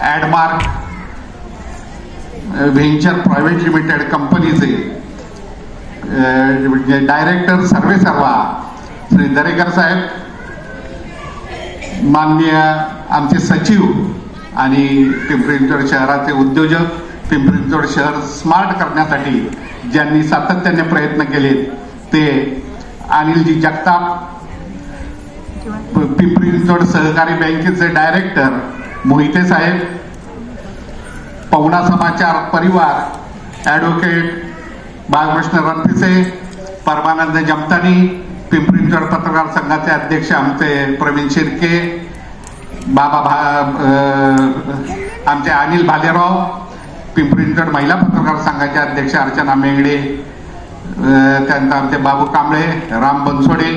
ॲडमार्क व्हेंचर प्रायव्हेट लिमिटेड कंपनीचे डायरेक्टर सर्वेसर्वा श्री दरेकर साहेब, माननीय आमचे सचिव आणि पिंपरी चिंचवड शहराचे उद्योजक, पिंपरी चिंचवड शहर स्मार्ट करण्यासाठी ज्यांनी सातत्याने प्रयत्न केले ते अनिलजी जगताप, पिंपरी चिंचवड सहकारी बँकेचे डायरेक्टर मोहिते साहेब, पवना समाचार परिवार ॲडव्होकेट बाळकृष्ण रणपिसे, परमानंद जमतानी, पिंपरी चिंचवड पत्रकार संघाचे अध्यक्ष आमचे प्रवीण शिर्के, आमचे अनिल भालेराव, पिंपरी चिंचवड महिला पत्रकार संघाचे अध्यक्ष अर्चना मेंगडे, त्यानंतर आमचे बाबू कांबळे, राम बनसोडे,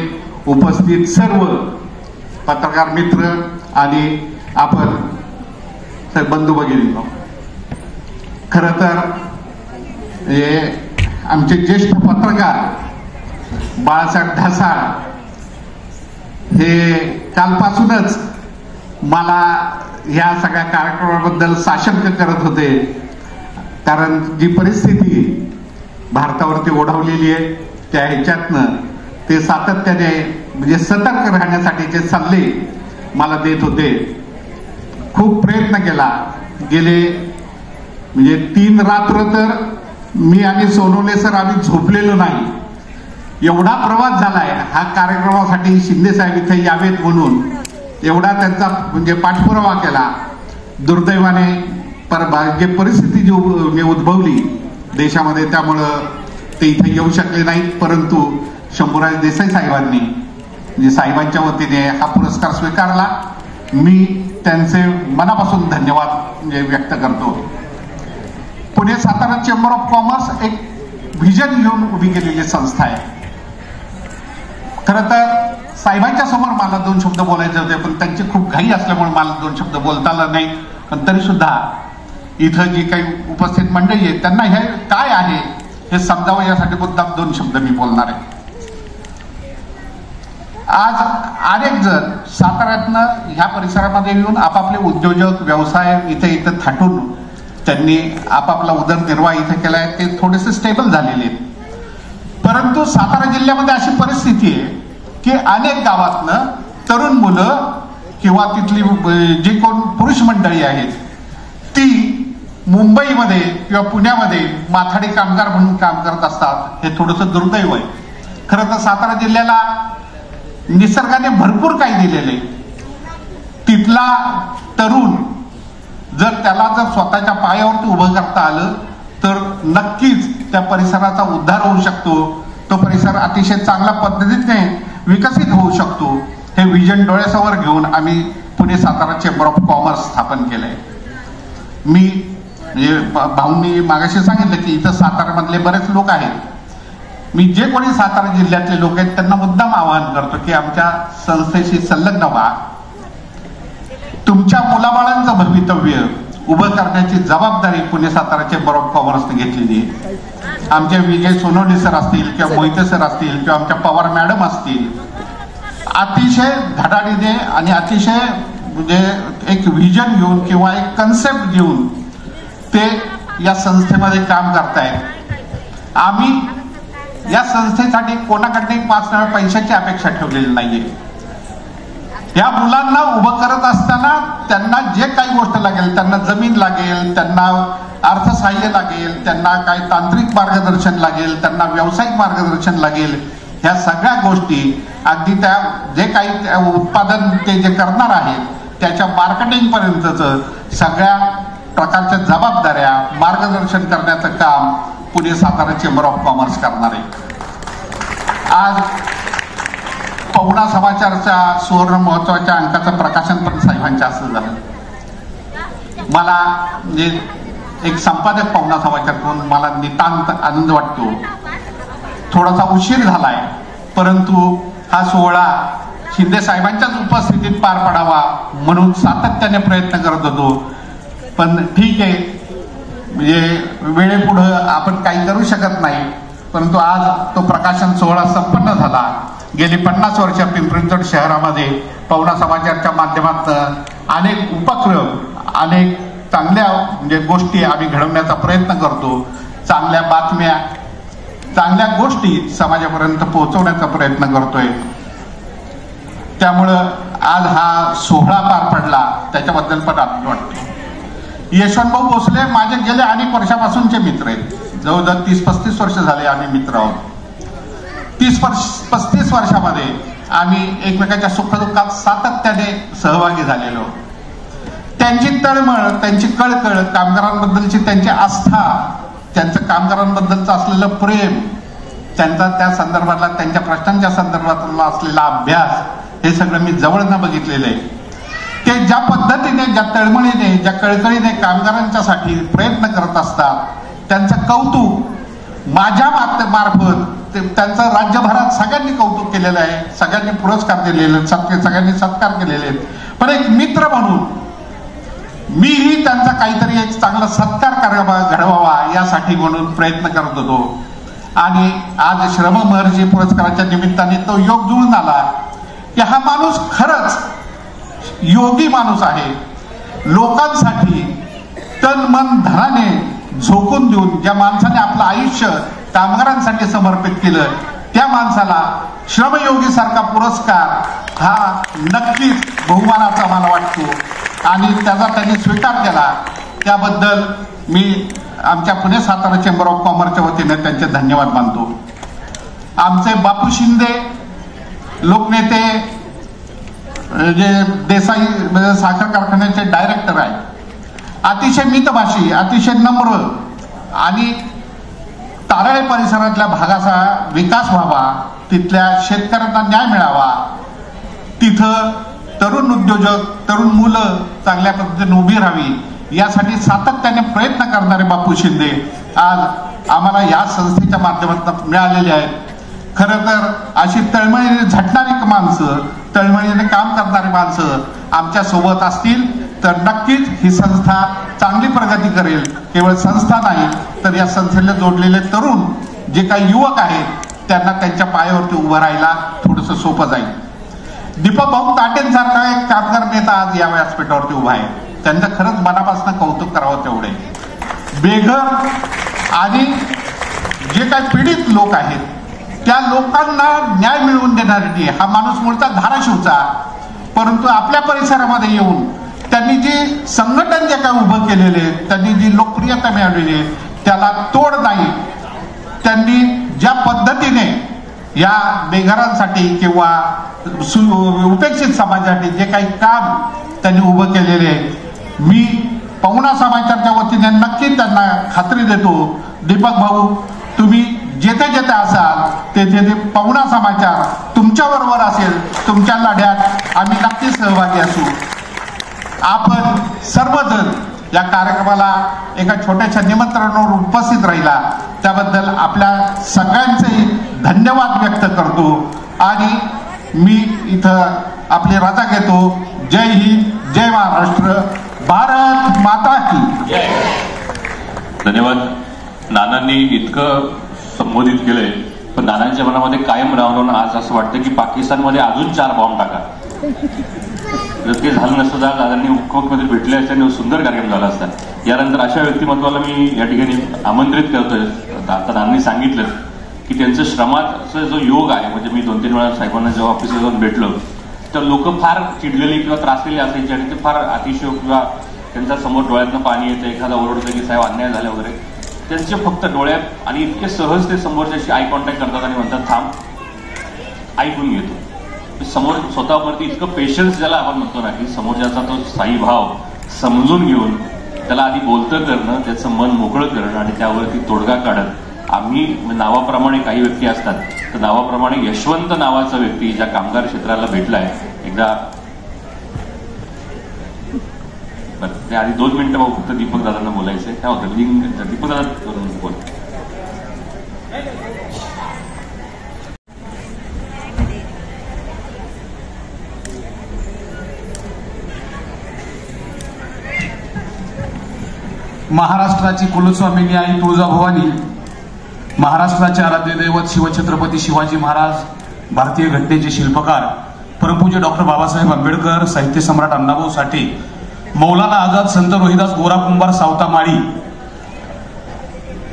उपस्थित सर्व पत्रकार मित्र आणि आपण बंधू भगिनी, खरं तर हे आमचे ज्येष्ठ पत्रकार बाळासाहेब ढसाळ हे कालपासूनच मला ह्या सगळ्या कार्यक्रमाबद्दल साशंक करत होते, कारण जी परिस्थिती भारतावरती ओढवलेली आहे त्या ह्याच्यातनं ते सातत्याने म्हणजे सतर्क राहण्यासाठीचे सल्ले मला देत होते. खूप प्रयत्न केला, गेले म्हणजे 3 रात्र तर मी आणि सोनवणे सर आम्ही झोपलेलो नाही, एवढा प्रवास झालाय हा कार्यक्रमासाठी. शिंदे साहेब इथे यावेत म्हणून एवढा त्यांचा म्हणजे पाठपुरावा केला. दुर्दैवाने जे परिस्थिती जी उद्भवली देशामध्ये त्यामुळं ते इथे येऊ शकले नाहीत, परंतु शंभूराज देसाई साहेबांनी म्हणजे साहेबांच्या वतीने हा पुरस्कार स्वीकारला. मी त्यांचे मनापासून धन्यवाद म्हणजे व्यक्त करतो. Pune Satara chamber of commerce एक व्हिजन घेऊन उभी केलेली संस्था आहे. खरं तर साहेबांच्या समोर मला 2 शब्द बोलायचे होते, पण त्यांची खूप घाई असल्यामुळे मला 2 शब्द बोलता आला नाही. पण तरी सुद्धा इथं जी काही उपस्थित मंडळी आहे त्यांना हे काय आहे हे समजावं यासाठी मुद्दाम 2 शब्द मी बोलणार आहे. आज अनेक जण साताऱ्यातनं ह्या परिसरामध्ये येऊन आपापले उद्योजक व्यवसाय इथे थाटून त्यांनी आपापला उदरनिर्वाह इथे केलाय, ते थोडेसे स्टेबल झालेले आहेत. परंतु सातारा जिल्ह्यामध्ये अशी परिस्थिती आहे की अनेक गावातनं तरुण मुलं किंवा तिथली जी कोण पुरुष मंडळी आहेत ती मुंबईमध्ये किंवा पुण्यामध्ये माथाडी कामगार म्हणून काम करत असतात. हे थोडंसं दुर्दैव आहे. खरं तर सातारा जिल्ह्याला निसर्गाने भरपूर काही दिलेले, तिथला तरुण जर त्याला जर स्वतःच्या पायावरती उभं करता आलं तर नक्कीच त्या परिसराचा उद्धार होऊ शकतो. तो परिसर अतिशय चांगल्या पद्धतीने विकसित होऊ शकतो. हे विजन डोळ्यासमोर घेऊन आम्ही Pune Satara chamber of commerce स्थापन केलंय. मी म्हणजे भाऊंनी मागाशी सांगितलं की इथं साताऱ्यामधले बरेच लोक आहेत. मी जे कोणी सातारा जिल्ह्यातले लोक आहेत त्यांना मुद्दाम आवाहन करतो की आमच्या संस्थेशी संलग्न व्हा. तुमच्या मुलाबाळांचं भवितव्य उभं करण्याची जबाबदारी पुणे सातारा चेंबर ऑफ कॉमर्सने घेतलेली आहे. आमचे विजय सोनवणे सर असतील किंवा मोहिते सर असतील किंवा आमच्या पवार मॅडम असतील, अतिशय धडाडीने आणि अतिशय म्हणजे एक व्हिजन घेऊन किंवा एक कन्सेप्ट घेऊन ते या संस्थेमध्ये काम करतायत. आम्ही या संस्थेसाठी कोणाकडे 5 पैशाची अपेक्षा ठेवलेली नाहीये. या मुलांना उभं करत असताना त्यांना जे काही गोष्ट लागेल, त्यांना जमीन लागेल, त्यांना अर्थसहाय्य लागेल, त्यांना काय तांत्रिक मार्गदर्शन लागेल, त्यांना व्यावसायिक मार्गदर्शन लागेल, ह्या सगळ्या गोष्टी अगदी त्या जे काही उत्पादन ते जे करणार आहेत त्याच्या मार्केटिंग पर्यंतच सगळ्या प्रकारच्या जबाबदाऱ्या मार्गदर्शन करण्याचं काम Pune Satara chamber of commerce करणार आहे. आज पवना समाचारच्या सुवर्ण महोत्सवाच्या अंकाचं प्रकाशन पण साहेबांच्या हस्ते झालं. मला म्हणजे एक संपादक पवना समाचार करून मला नितांत आनंद वाटतो. थोडासा उशीर झालाय, परंतु हा सोहळा शिंदे साहेबांच्याच उपस्थितीत पार पडावा म्हणून सातत्याने प्रयत्न करत होतो. पण ठीक आहे, म्हणजे वेळेपुढं आपण काही करू शकत नाही. परंतु आज तो प्रकाशन सोहळा संपन्न झाला. गेली 50 वर्ष पिंपरी चिंचवड शहरामध्ये पवना समाचारच्या माध्यमातून अनेक उपक्रम, अनेक चांगल्या म्हणजे गोष्टी आम्ही घडवण्याचा प्रयत्न करतो. चांगल्या बातम्या, चांगल्या गोष्टी समाजापर्यंत पोहोचवण्याचा प्रयत्न करतोय. त्यामुळं आज हा सोहळा पार पडला, त्याच्याबद्दल पण आनंद वाटतो. यशवंतभाऊ भोसले माझे गेले अनेक वर्षापासूनचे मित्र आहेत. जवळजवळ 30-35 वर्ष झाले आम्ही मित्र आहोत. 30-35 वर्षामध्ये आम्ही एकमेकांच्या सुखदुःखात सातत्याने सहभागी झालेलो. त्यांची तळमळ, त्यांची कळकळ, कामगारांबद्दलची त्यांची आस्था, त्यांचं कामगारांबद्दलचं असलेलं प्रेम, त्यांचा त्या संदर्भातला त्यांच्या प्रश्नांच्या संदर्भातला असलेला अभ्यास, हे सगळं मी जवळनं बघितलेलं आहे. ते ज्या पद्धतीने, ज्या तळमळीने, ज्या कळकळीने कामगारांच्यासाठी प्रयत्न करत असतात, त्यांचं कौतुक माझ्या मार्फत त्यांचं राज्यभरात सगळ्यांनी कौतुक केलेलं आहे. सगळ्यांनी पुरस्कार दिलेले, सगळ्यांनी सत्कार केलेले आहेत. पण एक मित्र म्हणून मीही त्यांचा काहीतरी एक चांगला सत्कार घडवावा यासाठी म्हणून प्रयत्न करत होतो. आणि आज श्रम महर्षी पुरस्काराच्या निमित्ताने तो योग जुळून आला की हा माणूस खरंच योगी माणूस आहे. लोकांसाठी तन मन धनाने झोकून देऊन ज्या माणसाने आपलं आयुष्य कामगारांसाठी समर्पित केलं, त्या माणसाला श्रमयोगी सारखा पुरस्कार हा नक्कीच बहुमानाचा मला वाटतो. आणि त्याचा त्यांनी स्वीकार केला, त्याबद्दल मी आमच्या पुणे सातारा चेंबर ऑफ कॉमर्सच्या वतीने त्यांचे धन्यवाद मानतो. आमचे बापू शिंदे लोकनेते, जे देसाई साखर कारखान्याचे डायरेक्टर आहे, अतिशय मितभाषी, अतिशय नम्र, आणि तारळे परिसरातल्या भागाचा विकास व्हावा, तिथल्या शेतकऱ्यांना न्याय मिळावा, तिथं तरुण उद्योजक, तरुण मुलं चांगल्या पद्धतीने उभी राहावी यासाठी सातत्याने प्रयत्न करणारे बापू शिंदे आज आम्हाला या संस्थेच्या माध्यमातून मिळालेले आहेत. खरं तर अशी तळमळीने झटणारी माणसं, तळमळीने काम करणारी माणसं आमच्या सोबत असतील तर नक्कीच ही संस्था चांगली प्रगती करेल. केवळ संस्था नाही तर या संस्थेला जोडलेले तरुण जे काही युवक आहेत त्यांना त्यांच्या पायावरती उभं राहायला थोडंसं सोपं जाईल. दीपक भाऊ ताटेंसारखा एक कामगार नेता आज या व्यासपीठावरती उभा आहे. त्यांचं खरंच मनापासून कौतुक करावं तेवढे. बेघर आणि जे काही पीडित लोक आहेत त्या लोकांना न्याय मिळवून देणारी हा माणूस मूळचा धाराशिवचा, परंतु आपल्या परिसरामध्ये येऊन त्यांनी जी संघटन जे काय उभं केलेले, त्यांनी जी लोकप्रियता मिळवलेली आहे त्याला तोड नाही. त्यांनी ज्या पद्धतीने या बेघरांसाठी किंवा उपेक्षित समाजासाठी जे काही काम त्यांनी उभं केलेले आहे, मी पवना समाचारच्या वतीने नक्की त्यांना खात्री देतो, दीपक भाऊ तुम्ही जेथे जेथे असाल तेथे ते पवना समाचार तुमच्या बरोबर असेल. तुमच्या लढ्यात आम्ही नक्की सहभागी असू. आपण सर्वजण या कार्यक्रमाला एका छोट्याशा निमंत्रणावर उपस्थित राहिला त्याबद्दल आपल्या सगळ्यांचे धन्यवाद व्यक्त करतो आणि मी इथं आपली रजा घेतो. जय हिंद, जय महाराष्ट्र, भारत माता की. धन्यवाद. नानांनी इतकं संबोधित केलंय, पण नानांच्या मनामध्ये कायम राहून आज असं वाटतं की पाकिस्तानमध्ये अजून 4 बॉम्ब टाका. जर ते झालं नसतं तर दादांनी मुख्यमंत्री भेटले असते आणि सुंदर कार्यक्रम झाला असता. यानंतर अशा व्यक्तिमत्वाला मी या ठिकाणी आमंत्रित करतोय. आता नानांनी सांगितलं की त्यांचं श्रमाचा जो योग आहे, म्हणजे मी 2-3 वेळा साहेबांना जेव्हा ऑफिसला जाऊन भेटलो तर लोक फार चिडलेली किंवा त्रासलेली असायची आणि ते फार अतिशय किंवा त्यांच्या समोर डोळ्यातनं पाणी येतं, एखादा ओरडतं की साहेब अन्याय झाला वगैरे, त्यांचे फक्त डोळ्यात आणि इतके सहज ते समोरच्याशी आय कॉन्टॅक्ट करतात आणि म्हणतात थांब, ऐकून घेतो. समोर स्वतःवरती इतकं पेशन्स ज्याला आपण म्हणतो ना, की समोरच्याचा तो स्थायी भाव समजून घेऊन त्याला आधी बोलतं करणं, त्याचं मन मोकळं करणं आणि त्यावरती तोडगा काढत आम्ही नावाप्रमाणे काही व्यक्ती असतात, तर नावाप्रमाणे यशवंत नावाचा व्यक्ती ज्या कामगार क्षेत्राला भेटलाय एकदा. ते आधी 2 मिनिटं भाऊ फक्त दीपक दादांना बोलायचंय. काय होतं दीपक दादा बोल. महाराष्ट्राची कुलस्वामिनी आई तुळजाभवानी, महाराष्ट्राचे आराध्य दैवत शिवछत्रपती शिवाजी महाराज, भारतीय घटनेचे शिल्पकार परमपूज्य डॉक्टर बाबासाहेब आंबेडकर, साहित्य सम्राट अण्णाभाऊ साठे, मौलाना आझाद, संत रोहिदास गोरा कुंभार सावता माळी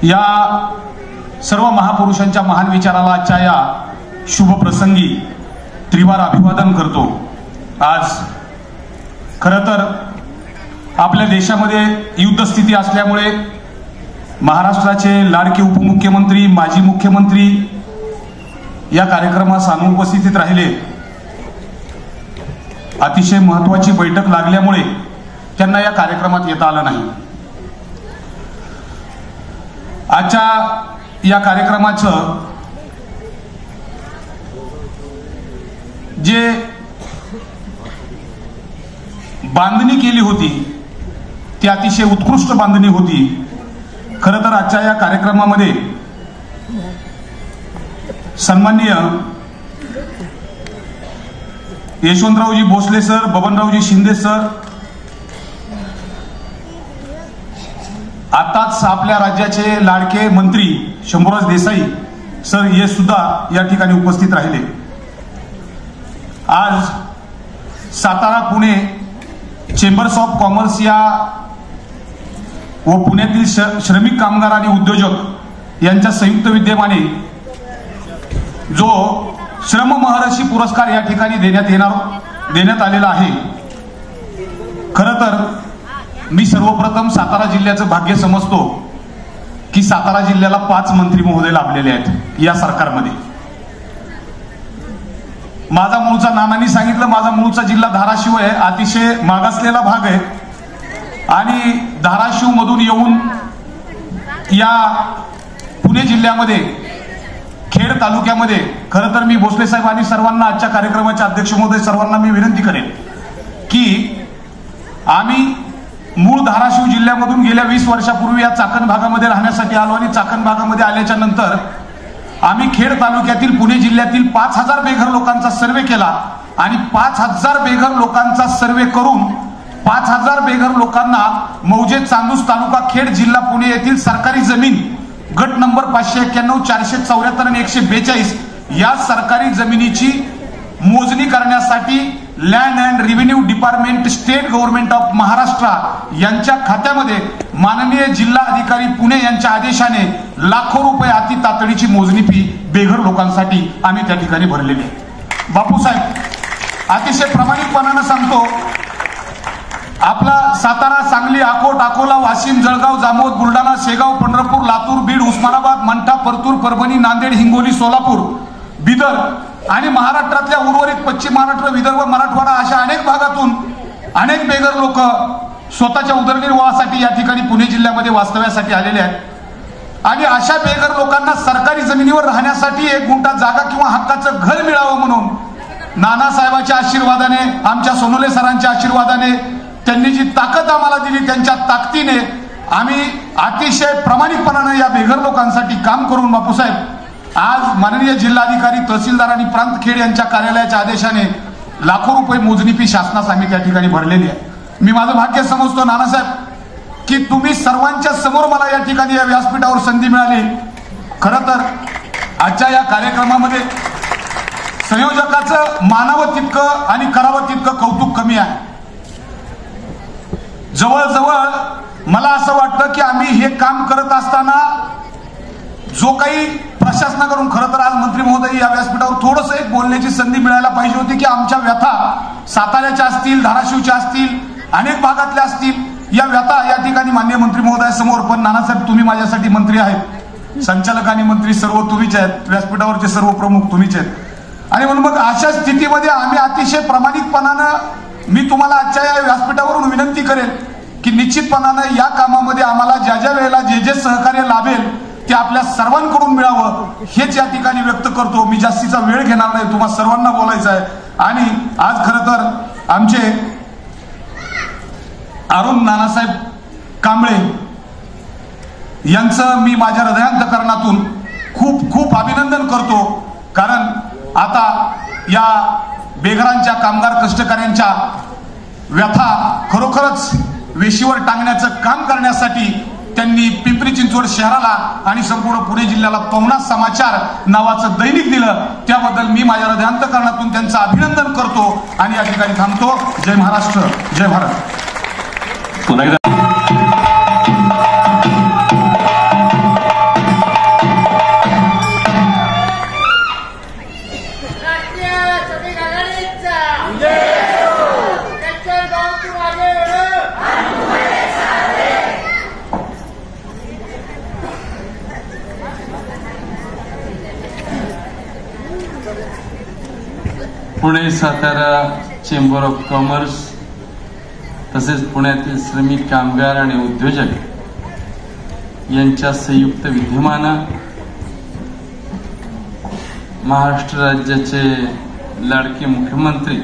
या सर्व महापुरुषांच्या महान विचाराला आजच्या या शुभ प्रसंगी त्रिवार अभिवादन करतो. आज खरं तर आपल्या देशामध्ये युद्धस्थिती असल्यामुळे महाराष्ट्राचे लाडके उपमुख्यमंत्री, माजी मुख्यमंत्री या कार्यक्रमास अनुपस्थितीत राहिले. अतिशय महत्वाची बैठक लागल्यामुळे त्यांना या कार्यक्रमात येता आलं नाही. आजच्या या कार्यक्रमाचं जे बांधणी केली होती ती अतिशय उत्कृष्ट बांधणी होती. खरं तर आजच्या या कार्यक्रमामध्ये सन्माननीय यशवंतरावजी भोसले सर, बबनरावजी शिंदे सर, आताच आपल्या राज्याचे लाडके मंत्री शंभूराज देसाई सर हे सुद्धा या ठिकाणी उपस्थित राहिले. आज Satara Pune chambers of commerce या व पुण्यातील श्रमिक कामगार आणि उद्योजक यांच्या संयुक्त विद्यमाने जो श्रम महर्षी पुरस्कार या ठिकाणी देण्यात आलेला आहे. खरं तर मी सर्वप्रथम सातारा जिल्ह्याचं भाग्य समजतो की सातारा जिल्ह्याला 5 मंत्री महोदय लाभलेले आहेत या सरकारमध्ये. माझा मूळचा, नानांनी सांगितलं, माझा मूळचा जिल्हा धाराशिव आहे, अतिशय मागासलेला भाग आहे आणि धाराशिव मधून येऊन या पुणे जिल्ह्यामध्ये खेड तालुक्यामध्ये खरं तर मी भोसले साहेब आणि सर्वांना, आजच्या कार्यक्रमाचे अध्यक्ष महोदय सर्वांना मी विनंती करेन की आम्ही मूळ धाराशिव जिल्ह्यामधून गेल्या 20 वर्षापूर्वी या चाकण भागामध्ये राहण्यासाठी आलो आणि चाकण भागामध्ये आल्याच्या नंतर आम्ही खेड तालुक्यातील पुणे जिल्ह्यातील 5000 बेघर लोकांचा सर्वे केला आणि 5000 बेघर लोकांचा सर्वे करून 5000 बेघर लोकांना मौजे, चांदूस तालुका खेड जिल्हा पुणे येथील सरकारी जमीन गट नंबर 591, 474 आणि 142 या सरकारी जमिनीची मोजणी करण्यासाठी land and revenue department, state government of Maharashtra यांच्या खात्यामध्ये माननीय जिल्हा अधिकारी पुणे यांच्या आदेशाने लाखो रुपये अति तातडीची मोजणी फी बेघर लोकांसाठी आम्ही त्या ठिकाणी भरलेली आहे. बापूसाहेब अतिशय प्रामाणिकपणानं सांगतो, आपला सातारा, सांगली, अकोट, अकोला, वाशिम, जळगाव, जामोद, बुलढाणा, शेगाव, पंढरपूर, लातूर, बीड, उस्मानाबाद, मंठा, परतूर, परभणी, नांदेड, हिंगोली, सोलापूर, बिदर आणि महाराष्ट्रातल्या उर्वरित पश्चिम महाराष्ट्र, विदर्भ, मराठवाडा अशा अनेक भागातून अनेक बेघर लोक स्वतःच्या उदरनिर्वाहासाठी या ठिकाणी पुणे जिल्ह्यामध्ये वास्तव्यासाठी आलेले आहेत आणि अशा बेघर लोकांना सरकारी जमिनीवर राहण्यासाठी 1 गुंठा जागा किंवा हक्काचं घर मिळावं म्हणून नानासाहेबांच्या आशीर्वादाने, आमच्या सोनोले सरांच्या आशीर्वादाने त्यांनी जी ताकद आम्हाला दिली, त्यांच्या ताकदीने आम्ही अतिशय प्रामाणिकपणाने या बेघर लोकांसाठी काम करून बापूसाहेब आज माननीय जिल्हाधिकारी, तहसीलदार आणि प्रांत खेड यांच्या कार्यालयाच्या आदेशाने लाखो रुपये मोजणी फी शासनास आम्ही त्या ठिकाणी भरलेली आहे. मी माझं भाग्य समजतो नानासाहेब की तुम्ही सर्वांच्या समोर मला या ठिकाणी या व्यासपीठावर संधी मिळाली. खरं तर आजच्या या कार्यक्रमामध्ये संयोजकाचं मानावं तितकं आणि करावं तितकं कौतुक कमी आहे. जवळजवळ मला असं वाटतं की आम्ही हे काम करत असताना जो काही प्रशासनाकडून, खरं तर आज मंत्री महोदय या व्यासपीठावर थोडंसं एक बोलण्याची संधी मिळायला पाहिजे होती की आमच्या व्यथा साताऱ्याच्या असतील, धाराशिवच्या असतील, अनेक भागातल्या असतील, या व्यथा या ठिकाणी माननीय मंत्री महोदयासमोर, पण नानासाहेब तुम्ही माझ्यासाठी मंत्री आहेत, संचालक आणि मंत्री सर्व तुम्हीच आहेत, व्यासपीठावरचे सर्व प्रमुख तुम्हीच आहेत. आणि म्हणून मग अशा स्थितीमध्ये आम्ही अतिशय प्रामाणिकपणानं मी तुम्हाला आजच्या या व्यासपीठावरून विनंती करेन की निश्चितपणानं या कामामध्ये आम्हाला ज्या ज्या वेळेला जे जे सहकार्य लाभेल ते आपल्या सर्वांकडून मिळावं हेच या ठिकाणी व्यक्त करतो. मी जास्तीचा वेळ घेणार नाही, तुम्हा सर्वांना बोलायचं आहे. आणि आज खरं तर आमचे अरुण नानासाहेब कांबळे यांचं मी माझ्या हृदयांतकरणातून खूप खूप अभिनंदन करतो. कारण आता या बेघरांच्या कामगार कष्टकऱ्यांच्या व्यथा खरोखरच वेशीवर टांगण्याचं काम करण्यासाठी त्यांनी पिंपरी चिंचवड शहराला आणि संपूर्ण पुणे जिल्ह्याला पवना समाचार नावाचं दैनिक दिलं. त्याबद्दल मी माझ्या हृदयांतकरणातून त्यांचं अभिनंदन करतो आणि या ठिकाणी थांबतो. जय महाराष्ट्र, जय भारत. पुन्हा एकदा Pune Satara chamber of commerce तसेच पुण्यातील श्रमिक कामगार आणि उद्योजक यांच्या संयुक्त विद्यमानं महाराष्ट्र राज्याचे लाडके मुख्यमंत्री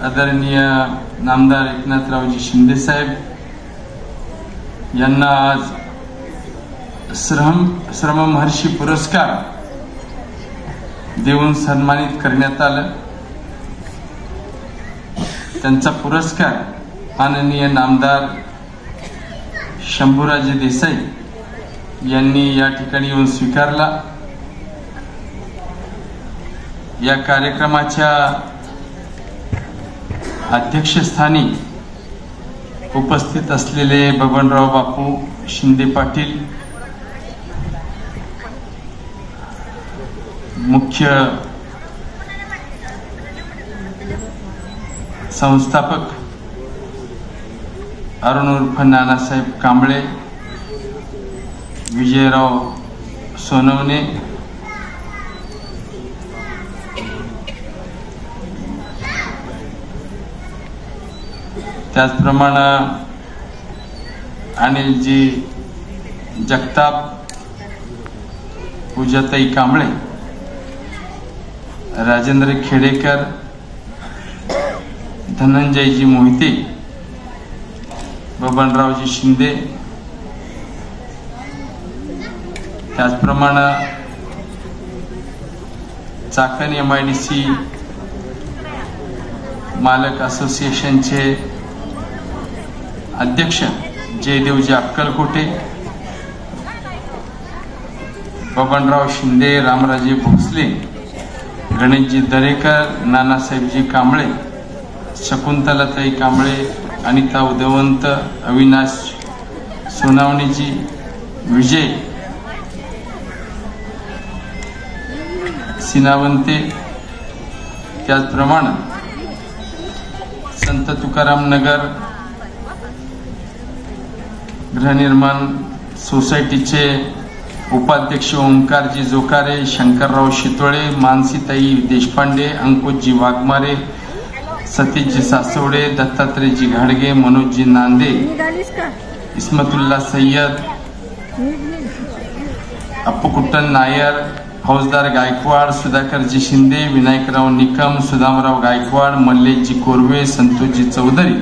आदरणीय नामदार एकनाथरावजी शिंदे साहेब यांना आज श्रममहर्षी पुरस्कार देऊन सन्मानित करण्यात आलं. त्यांचा पुरस्कार माननीय नामदार शंभूराजे देसाई यांनी या ठिकाणी येऊन स्वीकारला. या कार्यक्रमाच्या अध्यक्षस्थानी उपस्थित असलेले बबनराव बापू शिंदे पाटील, मुख्य संस्थापक अरुण उर्फ नानासाहेब कांबळे, विजयराव सोनवणे, त्याचप्रमाणे अनिलजी जगताप, पूजाताई कांबळे, राजेंद्र खेडेकर, धनंजयजी मोहिते, बबनरावजी शिंदे, त्याचप्रमाणे चाकण MIDC मालक असोसिएशनचे अध्यक्ष जयदेवजी अक्कलकोटे, बबनराव शिंदे, रामराजे भोसले, गणेशजी दरेकर, नानासाहेबजी कांबळे, शकुंतलाताई कांबळे, अनिता उदवंत, अविनाश सोनावणेजी, विजय सिनावंते, त्याचप्रमाणे संत तुकाराम नगर गृहनिर्माण सोसायटीचे उपाध्यक्ष ओंकारजी जोकारे, शंकरराव शितोळे, मानसीताई देशपांडे, अंकुशजी वाघमारे, सतीशजी सासवडे, दत्तात्रयजी घाडगे, मनोजजी नांदे, इस्मतुल्ला सय्यद, अप्पुकुट्टन नायर, फौजदार गायकवाड, सुधाकरजी शिंदे, विनायकराव निकम, सुदामराव गायकवाड, मल्लेशजी कोरवे, संतोषजी चौधरी,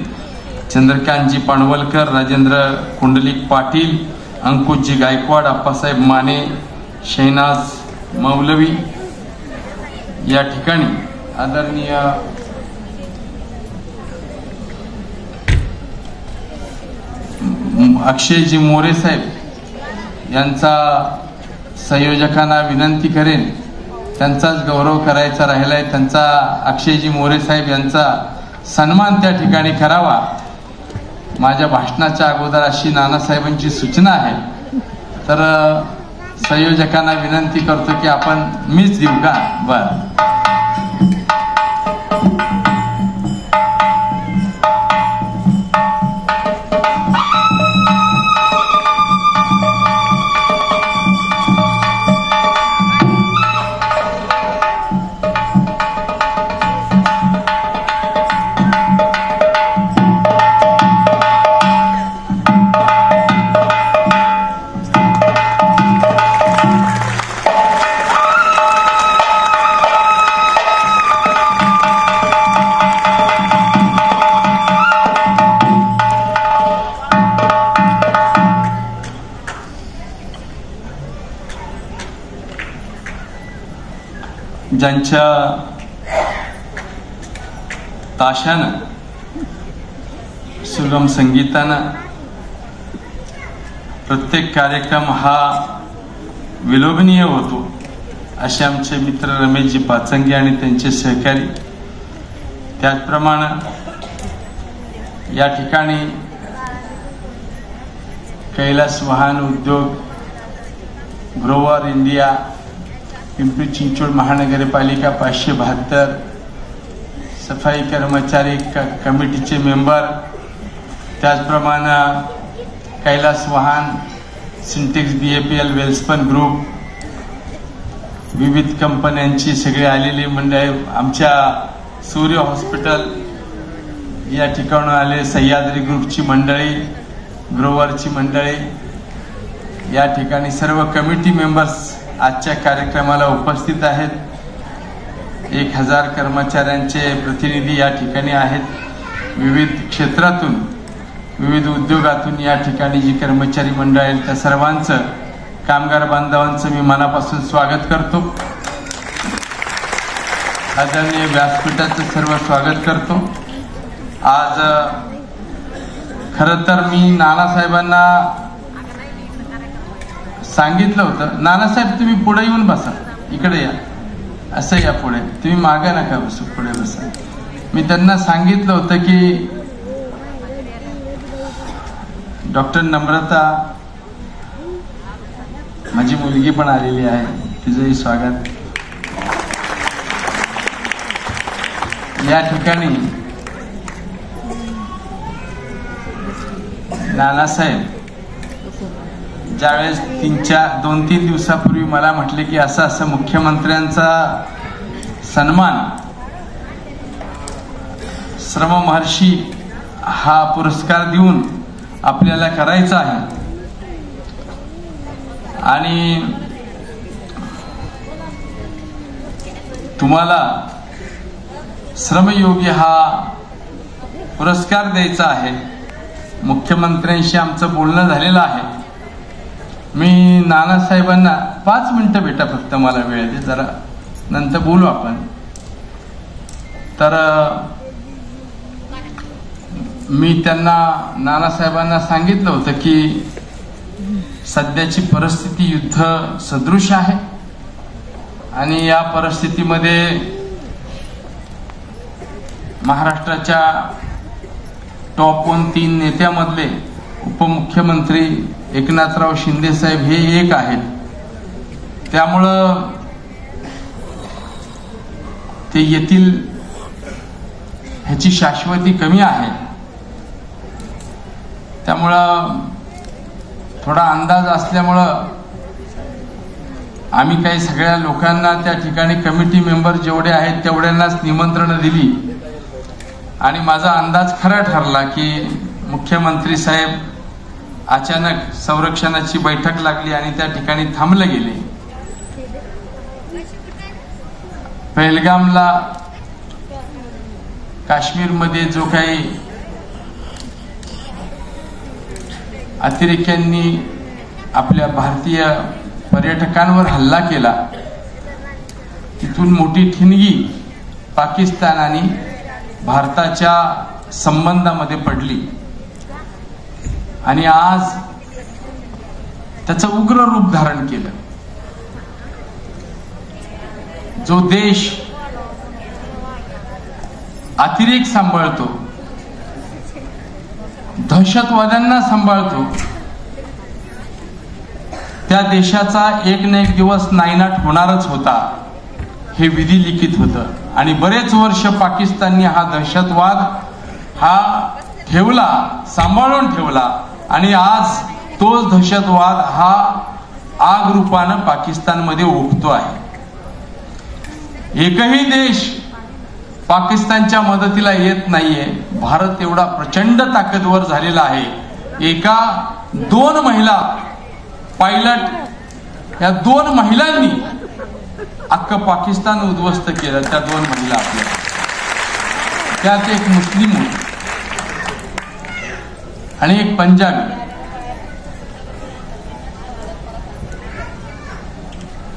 चंद्रकांतजी पाणवलकर, राजेंद्र कुंडलिक पाटील, अंकुशजी गायकवाड, अप्पासाहेब माने, शहनाज मौलवी या ठिकाणी आदरणीय अक्षयजी मोरे साहेब यांचा संयोजकांना विनंती करेन, त्यांचाच गौरव करायचा राहिलाय. त्यांचा अक्षयजी मोरे साहेब यांचा सन्मान त्या ठिकाणी करावा. माझ्या भाषणाच्या अगोदर अशी नानासाहेबांची सूचना आहे, तर संयोजकांना विनंती करतो की आपण मीच देऊ का? बर, ज्यांच्या ताशानं सुगम संगीतानं प्रत्येक कार्यक्रम हा विलोभनीय होतो असे आमचे मित्र रमेशजी पाचंगे आणि त्यांचे सहकारी. त्याचप्रमाणे या ठिकाणी कैलास वाहन उद्योग, ग्रोवर इंडिया, पिंपरी चिंचवड महानगरपालिका 572, सफाई कर्मचारी कमिटीचे मेंबर, त्याचप्रमाणे कैलास वाहन, सिंटेक्स, BAPL, वेल्सपन ग्रुप, विविध कंपन्यांची सगळे आलेली मंडळी, आमच्या सूर्य हॉस्पिटल या ठिकाणी आले, सह्याद्री ग्रुपची मंडळी, ग्रोवरची मंडळी, या ठिकाणी सर्व कमिटी मेंबर्स आजच्या कार्यक्रमाला उपस्थित आहेत. 1000 कर्मचाऱ्यांचे प्रतिनिधी या ठिकाणी आहेत. विविध क्षेत्रातून, विविध उद्योगातून या ठिकाणी जी कर्मचारी मंडळ आहेत त्या सर्वांचं, कामगार बांधवांचं मी मनापासून स्वागत करतो. आदरणीय व्यासपीठाचं सर्व स्वागत करतो. आज खरं तर मी नानासाहेबांना सांगितलं होतं, नानासाहेब तुम्ही पुढे येऊन बसा, इकडे या, असं या पुढे, तुम्ही मागे नका बसू, पुढे बसा. मी त्यांना सांगितलं होतं की डॉक्टर नम्रता, माझी मुलगी पण आलेली आहे, तिचंही स्वागत. या ठिकाणी नानासाहेब ज्यावेळेस 2-3 दिवसापूर्वी मला म्हटले की असं असं मुख्यमंत्र्यांचा सन्मान श्रम महर्षी हा पुरस्कार देऊन आपल्याला करायचा आहे आणि तुम्हाला श्रमयोगी हा पुरस्कार द्यायचा आहे. मुख्यमंत्र्यांशी आमचं बोलणं झालेलं आहे. मी नानासाहेबांना 5 मिनिटं भेटा, फक्त मला वेळ दे, जरा नंतर बोलू आपण. तर मी त्यांना, नानासाहेबांना सांगितलं होतं की सध्याची परिस्थिती युद्ध सदृश आहे आणि या परिस्थितीमध्ये महाराष्ट्राच्या टॉप 3 नेत्यामधले उपमुख्यमंत्री एकनाथराव शिंदे साहेब हे एक आहेत. त्यामुळं ते येतील ह्याची शाश्वती कमी आहे. त्यामुळं थोडा अंदाज असल्यामुळं आम्ही काही सगळ्या लोकांना त्या ठिकाणी कमिटी मेंबर जेवढे आहेत तेवढ्यांनाच निमंत्रण दिली आणि माझा अंदाज खरा ठरला की मुख्यमंत्री साहेब अचानक संरक्षणाची बैठक लागली आणि त्या ठिकाणी थांबले गेले. पहलगामला, काश्मीरमध्ये जो काही अतिरेक्यांनी आपल्या भारतीय पर्यटकांवर हल्ला केला, तिथून मोठी ठिणगी पाकिस्तान आणि भारताच्या संबंधामध्ये पडली आणि आज त्याचं उग्र रूप धारण केलं. जो देश अतिरेक सांभाळतो, दहशतवाद्यांना सांभाळतो, त्या देशाचा एक ना एक दिवस नायनाट होणारच होता, हे विधिलिखित होतं. आणि बरेच वर्ष पाकिस्तानने हा दहशतवाद हा ठेवला, सांभाळून ठेवला आणि आज तोच दहशतवाद हा आग रूपानं पाकिस्तानमध्ये ओघतो आहे. एकही देश पाकिस्तानच्या मदतीला येत नाहीये. भारत एवढा प्रचंड ताकदवर झालेला आहे. 2 महिला पायलट, या 2 महिलांनी अख्खं पाकिस्तान उद्ध्वस्त केलं. त्या 2 महिला आपल्या, त्यात एक मुस्लिम होती आणि एक पंजाबी.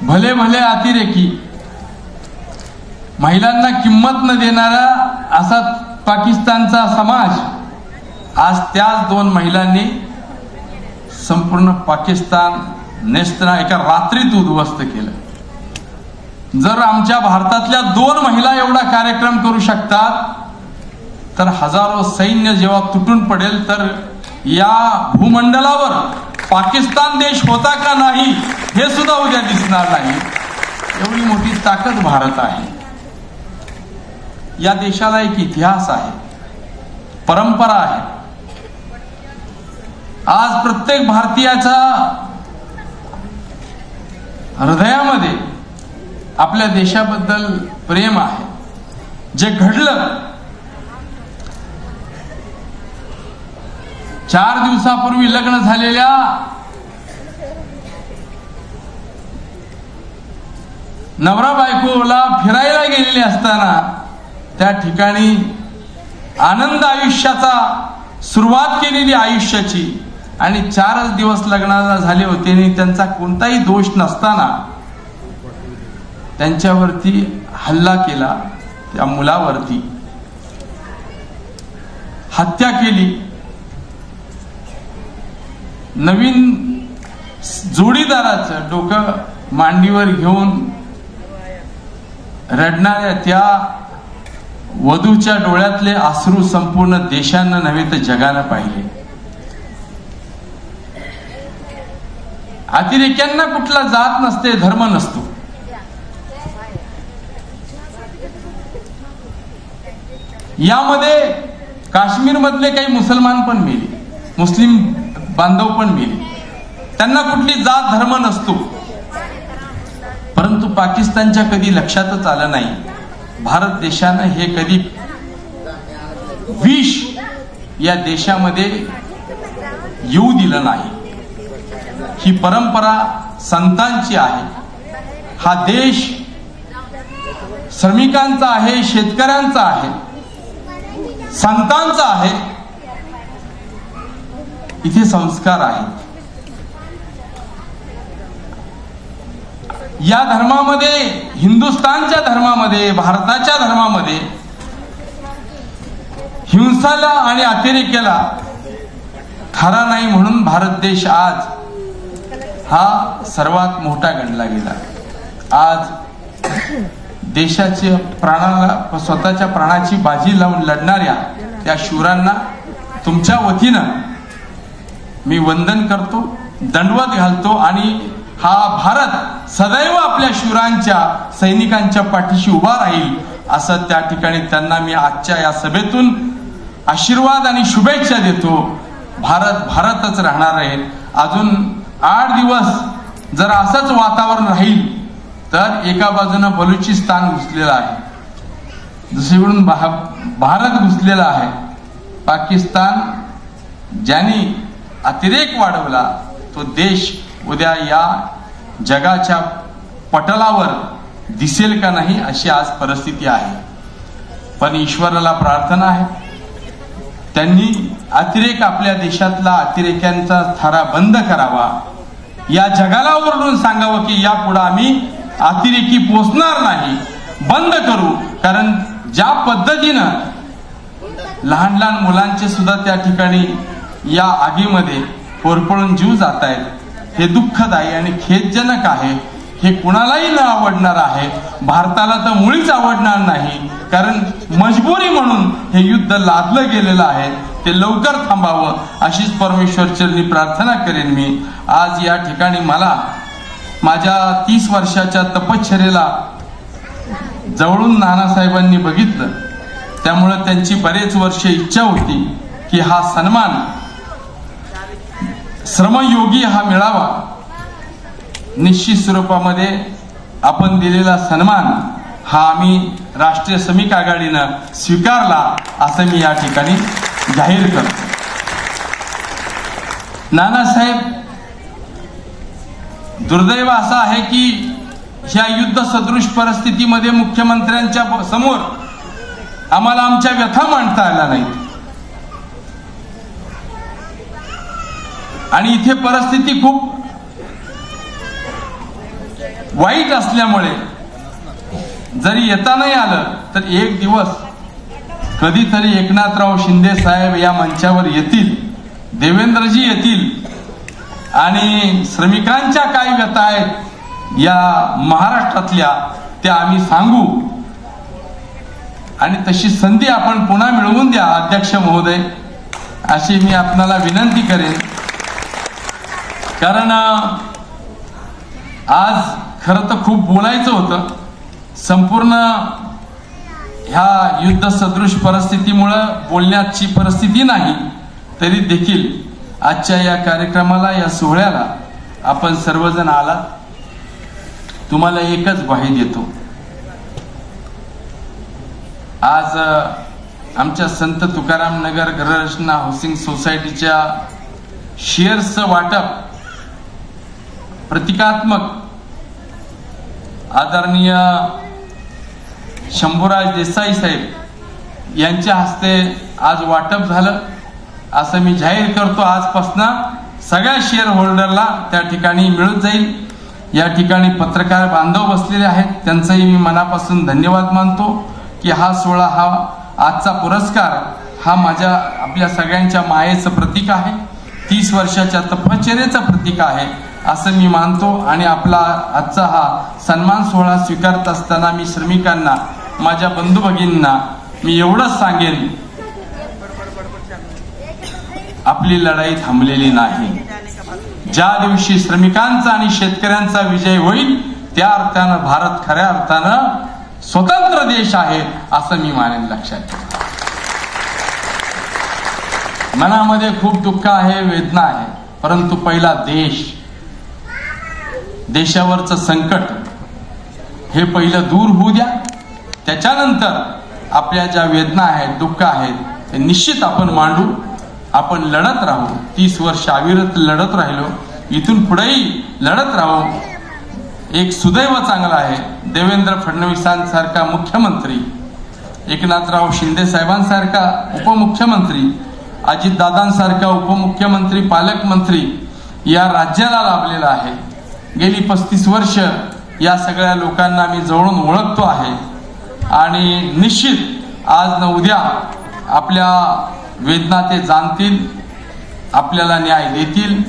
भले भले अतिरेकी महिलांना किंमत न देणारा असा पाकिस्तानचा समाज आज त्याच 2 महिलांनी संपूर्ण पाकिस्तान नेस्तना एका रात्रीत उद्ध्वस्त केलं. जर आमच्या भारतातल्या 2 महिला एवढा कार्यक्रम करू शकतात तर हजारो सैन्य जेव्हा तुटून पडेल तर या भूमंडलावर पाकिस्तान देश होता का नाही हे सुद्धा उद्या दिसणार नाही. एवढी मोठी ताकद भारत आहे. या देशाला एक इतिहास आहे, परंपरा आहे. आज प्रत्येक भारतीयाचा हृदयामध्ये आपल्या देशाबद्दल प्रेम आहे. जे घडलं 4 दिवसापूर्वी लग्न झालेल्या नवरा बायकोला फिरायला गेलेले असताना त्या ठिकाणी आनंद आयुष्याचा सुरुवात केलेली आयुष्याची आणि 4च दिवस लग्नाला झाले होते आणि त्यांचा कोणताही दोष नसताना त्यांच्यावरती हल्ला केला, त्या मुलावरती हत्या केली. नवीन जोडीदाराचं डोकं मांडीवर घेऊन रडणाऱ्या त्या वधूच्या डोळ्यातले अश्रू संपूर्ण देशानं नव्हे तर जगानं पाहिले. अतिरेक्यांना कुठला जात नसते, धर्म नसतो. यामध्ये काश्मीर मधले काही मुसलमान पण मेले, मुस्लिम बांधव पण मेले. त्यांना कुठली जात धर्म नसतो. परंतु पाकिस्तानच्या कधी लक्षातच आलं नाही, भारत देशानं हे कधी विष या देशामध्ये येऊ दिलं नाही. ही परंपरा संतांची आहे. हा देश श्रमिकांचा आहे, शेतकऱ्यांचा आहे, संतांचा आहे. इथे संस्कार आहेत. या धर्मामध्ये, हिंदुस्थानच्या धर्मामध्ये, भारताच्या धर्मामध्ये हिंसाला आणि अतिरेक्याला थारा नाही म्हणून भारत देश आज हा सर्वात मोठा गणला गेला. आज देशाच्या प्राणाला, स्वतःच्या प्राणाची बाजी लावून लढणाऱ्या त्या शूरांना तुमच्या वतीनं मी वंदन करतो, दंडवत घालतो आणि हा भारत सदैव आपल्या शूरांच्या, सैनिकांच्या पाठीशी उभा राहील असं त्या ठिकाणी त्यांना मी आजच्या या सभेतून आशीर्वाद आणि शुभेच्छा देतो. भारत भारतच राहणार आहे. अजून 8 दिवस जर असंच वातावरण राहील तर एका बाजूनं बलुचिस्तान घुसलेला आहे, दुसरीकडून भारत घुसलेला आहे. पाकिस्तान ज्यांनी अतिरेक वाढवला तो देश उद्या या जगाच्या पटलावर दिसेल का नाही अशी आज परिस्थिती आहे. पण ईश्वराला प्रार्थना आहे, त्यांनी अतिरेक, आपल्या देशातला अतिरेक्यांचा थारा बंद करावा. या जगाला ओरडून सांगावं की यापुढे आम्ही अतिरेकी पोचणार नाही, बंद करू. कारण ज्या पद्धतीनं लहान लहान मुलांचे सुद्धा त्या ठिकाणी या आगीमध्ये होरपळून जीव जात आहेत, हे दुःखदायी आणि खेदजनक आहे. हे कुणालाही न आवडणार आहे. भारताला तर मुळीच आवडणार नाही, कारण मजबुरी म्हणून हे युद्ध लादलं गेलेलं आहे. ते लवकर थांबावं अशीच परमेश्वरचरणी प्रार्थना करेन मी. आज या ठिकाणी मला माझ्या 30 वर्षाच्या तपश्चर्येला जवळून नानासाहेबांनी बघितलं, त्यामुळे त्यांची बरेच वर्ष इच्छा होती की हा सन्मान श्रमयोगी हा मिळावा. निश्चित स्वरूपामध्ये आपण दिलेला सन्मान हा आम्ही राष्ट्रीय श्रमिक आघाडीनं स्वीकारला असं मी या ठिकाणी जाहीर करतो. नानासाहेब, दुर्दैव असं आहे की ह्या युद्ध सदृश परिस्थितीमध्ये मुख्यमंत्र्यांच्या समोर आम्हाला आमच्या व्यथा मांडता आल्या नाहीत. आणि इथे परिस्थिती खूप वाईट असल्यामुळे जरी येता नाही आलं तर एक दिवस कधीतरी एकनाथराव शिंदे साहेब या मंचावर येतील, देवेंद्रजी येतील आणि श्रमिकांच्या काय व्यथा आहेत या महाराष्ट्रातल्या त्या आम्ही सांगू आणि तशी संधी आपण पुन्हा मिळवून द्या अध्यक्ष महोदय, अशी मी आपणाला विनंती करेन. कारण आज खरं तर खूप बोलायचं होतं. संपूर्ण ह्या युद्ध सदृश परिस्थितीमुळं बोलण्याची परिस्थिती नाही, तरी देखील आजच्या या कार्यक्रमाला, या सोहळ्याला आपण सर्वजण आलात. तुम्हाला एकच ग्वाही देतो, आज आमच्या संत तुकाराम नगर गृहरचना हाऊसिंग सोसायटीच्या शेअर्सचं वाटप प्रतिकात्मक आदरणीय शंभूराज देसाई साहेब यांच्या हस्ते आज वाटप झालं असं मी जाहीर करतो. आजपासून सगळ्या शेअर होल्डरला त्या ठिकाणी मिळून जाईल. या ठिकाणी पत्रकार बांधव बसलेले आहेत, त्यांचाही मी मनापासून धन्यवाद मानतो की हा सोहळा, हा आजचा पुरस्कार हा माझ्या आपल्या सगळ्यांच्या मायेचं प्रतीक आहे, 30 वर्षाच्या तपश्चर्येचं प्रतीक आहे असं मी मानतो. आणि आपला आजचा हा सन्मान सोहळा स्वीकारत असताना मी श्रमिकांना, माझ्या बंधू भगिनींना मी एवढंच सांगेन, आपली लढाई थांबलेली नाही. ज्या दिवशी श्रमिकांचा आणि शेतकऱ्यांचा विजय होईल त्या अर्थानं भारत खऱ्या अर्थानं स्वतंत्र देश आहे असं मी मानेन. लक्षात ठेवा, मनामध्ये खूप दुःख आहे, वेदना आहे, परंतु पहिला देशावरचं संकट हे पहिलं दूर होऊ द्या. त्याच्यानंतर आपल्या ज्या वेदना आहेत, दुःख आहेत, ते निश्चित आपण मांडू. आपण लढत राहू. 30 वर्ष अविरत लढत राहिलो, इथून पुढेही लढत राहू. एक सुदैव चांगला आहे, देवेंद्र फडणवीसांसारखा मुख्यमंत्री, एकनाथराव शिंदे साहेबांसारखा उपमुख्यमंत्री, अजितदादांसारखा उपमुख्यमंत्री, पालकमंत्री या राज्याला लाभलेला आहे. गेली 35 वर्ष या सगळ्या लोकांना मी जवळून ओळखतो आहे आणि निश्चित आज न उद्या आपल्या वेदना ते जाणतील, आपल्याला न्याय देतील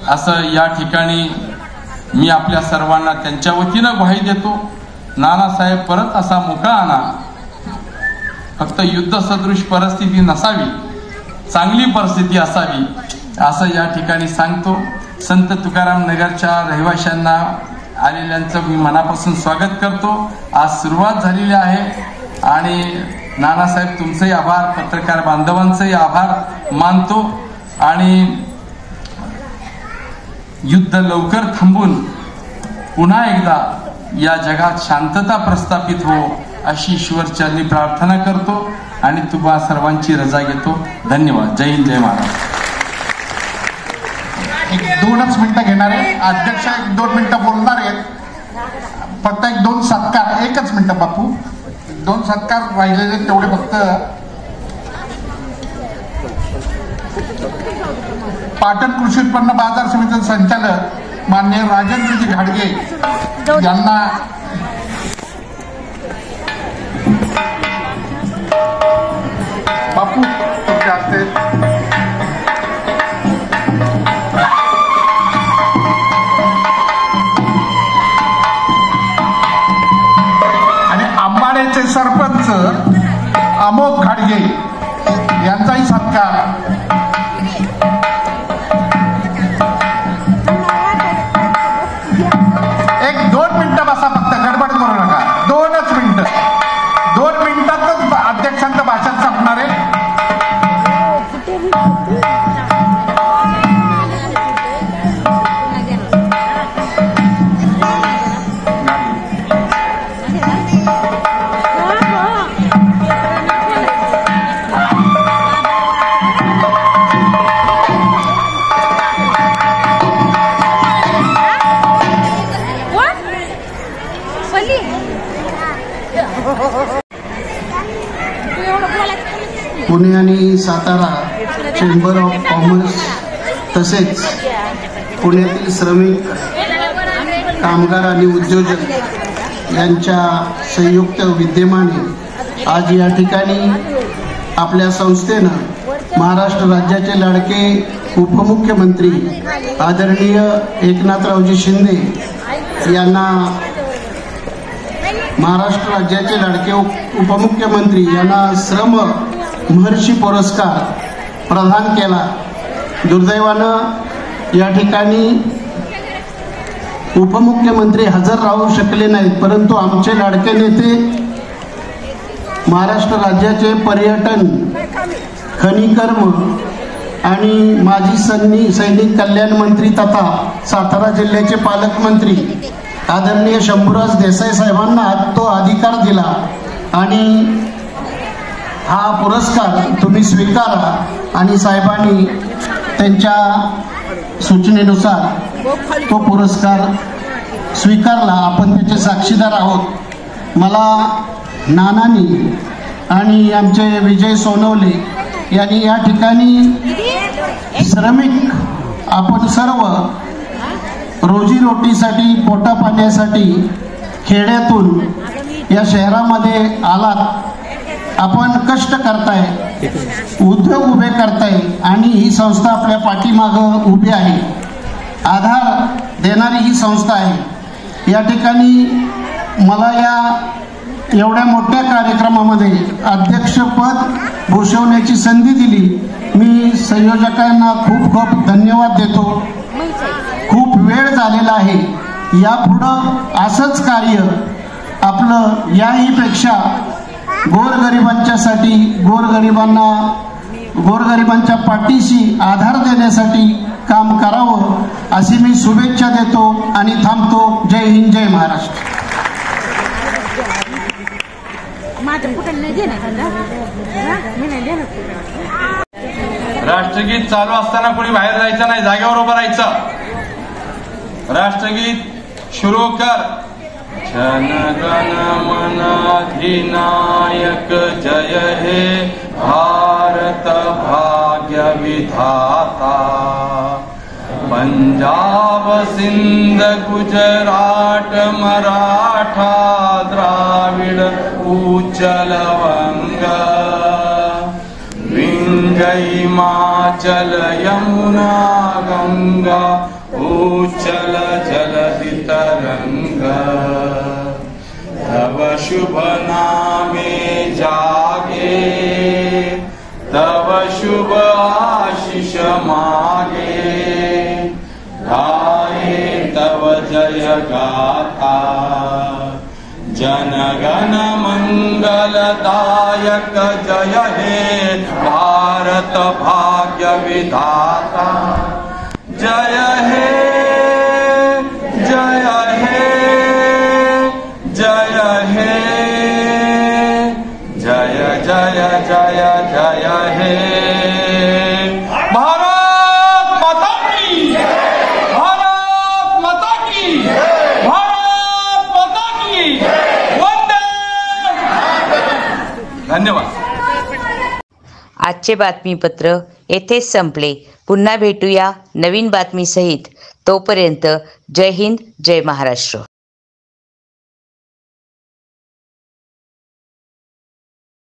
असं या ठिकाणी मी आपल्या सर्वांना त्यांच्या वतीनं ग्वाही देतो. नानासाहेब परत असा मोकळा आणा, फक्त युद्ध सदृश परिस्थिती नसावी, चांगली परिस्थिती असावी असं या ठिकाणी सांगतो. संत तुकाराम नगरच्या रहिवाशांना आलेल्यांचं मी मनापासून स्वागत करतो. आज सुरुवात झालेली आहे आणि नानासाहेब तुमचेही आभार, पत्रकार बांधवांचेही आभार मानतो आणि युद्ध लवकर थांबून पुन्हा एकदा या जगात शांतता प्रस्थापित हो अशी ईश्वरचरणी प्रार्थना करतो आणि तुम्हा सर्वांची रजा घेतो. धन्यवाद. जय हिंद, जय महाराष्ट्र. 2च मिनिटं घेणार आहे अध्यक्ष, 1-2 मिनिटं बोलणार आहेत. फक्त 1-2 सत्कार, 1च मिनिटं बापू, 2 सत्कार राहिलेले तेवढे फक्त. पाटण कृषी उत्पन्न बाजार समितीचे संचालक माननीय राजेंद्रजी घाडगे यांना बापू तुमच्या हस्ते आणि आंबाड्याचे सरपंच अमोद घाडगे यांचाही सत्कार. अध्यक्षांचं भाषण संपणार आहे. पुणे आणि सातारा चेंबर ऑफ कॉमर्स तसेच पुण्यातील श्रमिक, कामगार आणि उद्योजक यांच्या संयुक्त विद्यमाने आज या ठिकाणी आपल्या संस्थेनं महाराष्ट्र राज्याचे लाडके उपमुख्यमंत्री आदरणीय एकनाथरावजी शिंदे यांना महाराष्ट्र राज्याचे लाडके उपमुख्यमंत्री यांना श्रम महर्षी पुरस्कार प्रदान केला। दुर्दैवानं या ठिकाणी उपमुख्यमंत्री हजर राहू शकले नाहीत, परंतु आमचे लाडके नेते महाराष्ट्र राज्याचे पर्यटन, खनिकर्म आणि माजी सैनिक कल्याण मंत्री तथा सातारा जिल्ह्याचे पालकमंत्री आदरणीय शंभूराज देसाई साहेबांना तो अधिकार दिला आणि हा पुरस्कार तुम्ही स्वीकारा आणि साहेबांनी त्यांच्या सूचनेनुसार तो पुरस्कार स्वीकारला। आपण त्याचे साक्षीदार आहोत। मला नानानी आणि आमचे विजय सोनवले यांनी या ठिकाणी श्रमिक आपण सर्व रोजीरोटीसाठी, पोटा पाण्यासाठी खेड्यातून या शहरामध्ये आलात, आपण कष्ट करताय, उद्योग उभे करताय आणि ही संस्था आपल्या पाठीमागं उभी आहे, आधार देणारी ही संस्था आहे। या ठिकाणी मला या एवढ्या मोठ्या कार्यक्रमामध्ये अध्यक्षपद भूषवण्याची संधी दिली। मी संयोजकांना खूप खूप धन्यवाद देतो। खूप वेळ झालेला आहे, यापुढं असंच कार्य आपलं याहीपेक्षा गोरगरिबांच्यासाठी, गोरगरिबांच्या पाठीशी आधार देण्यासाठी काम करावं अशी मी शुभेच्छा देतो आणि थांबतो। जय हिंद, जय महाराष्ट्र। राष्ट्रगीत चालू असताना कोणी बाहेर जायचं नाही, जागेवर उभं राहायचं। राष्ट्रगीत सुरू कर। जनगण मन अधिनायक जय हे भारत भाग्य विधाता। पंजाब सिंध गुजरात मराठा द्राविड उच्चल वंगा। विंध्य हिमाचल यमुना गंगा उच्चल जलधि तरंगा। तव शुभ नामे जागे, तव शुभ आशीष मागे। गाये तव जय गाथा, जनगण मंगलदायक जय हे भारत भाग्य विधाता। जय हे, जय हे, जय हे, जय जय जय जय हे। भारत माता की, भारत माता की, भारत माता की वंदे। धन्यवाद। आजचे बातमीपत्र येथेच संपले। पुन्हा भेटूया नवीन बातमीसहित। तोपर्यंत जय हिंद, जय महाराष्ट्र।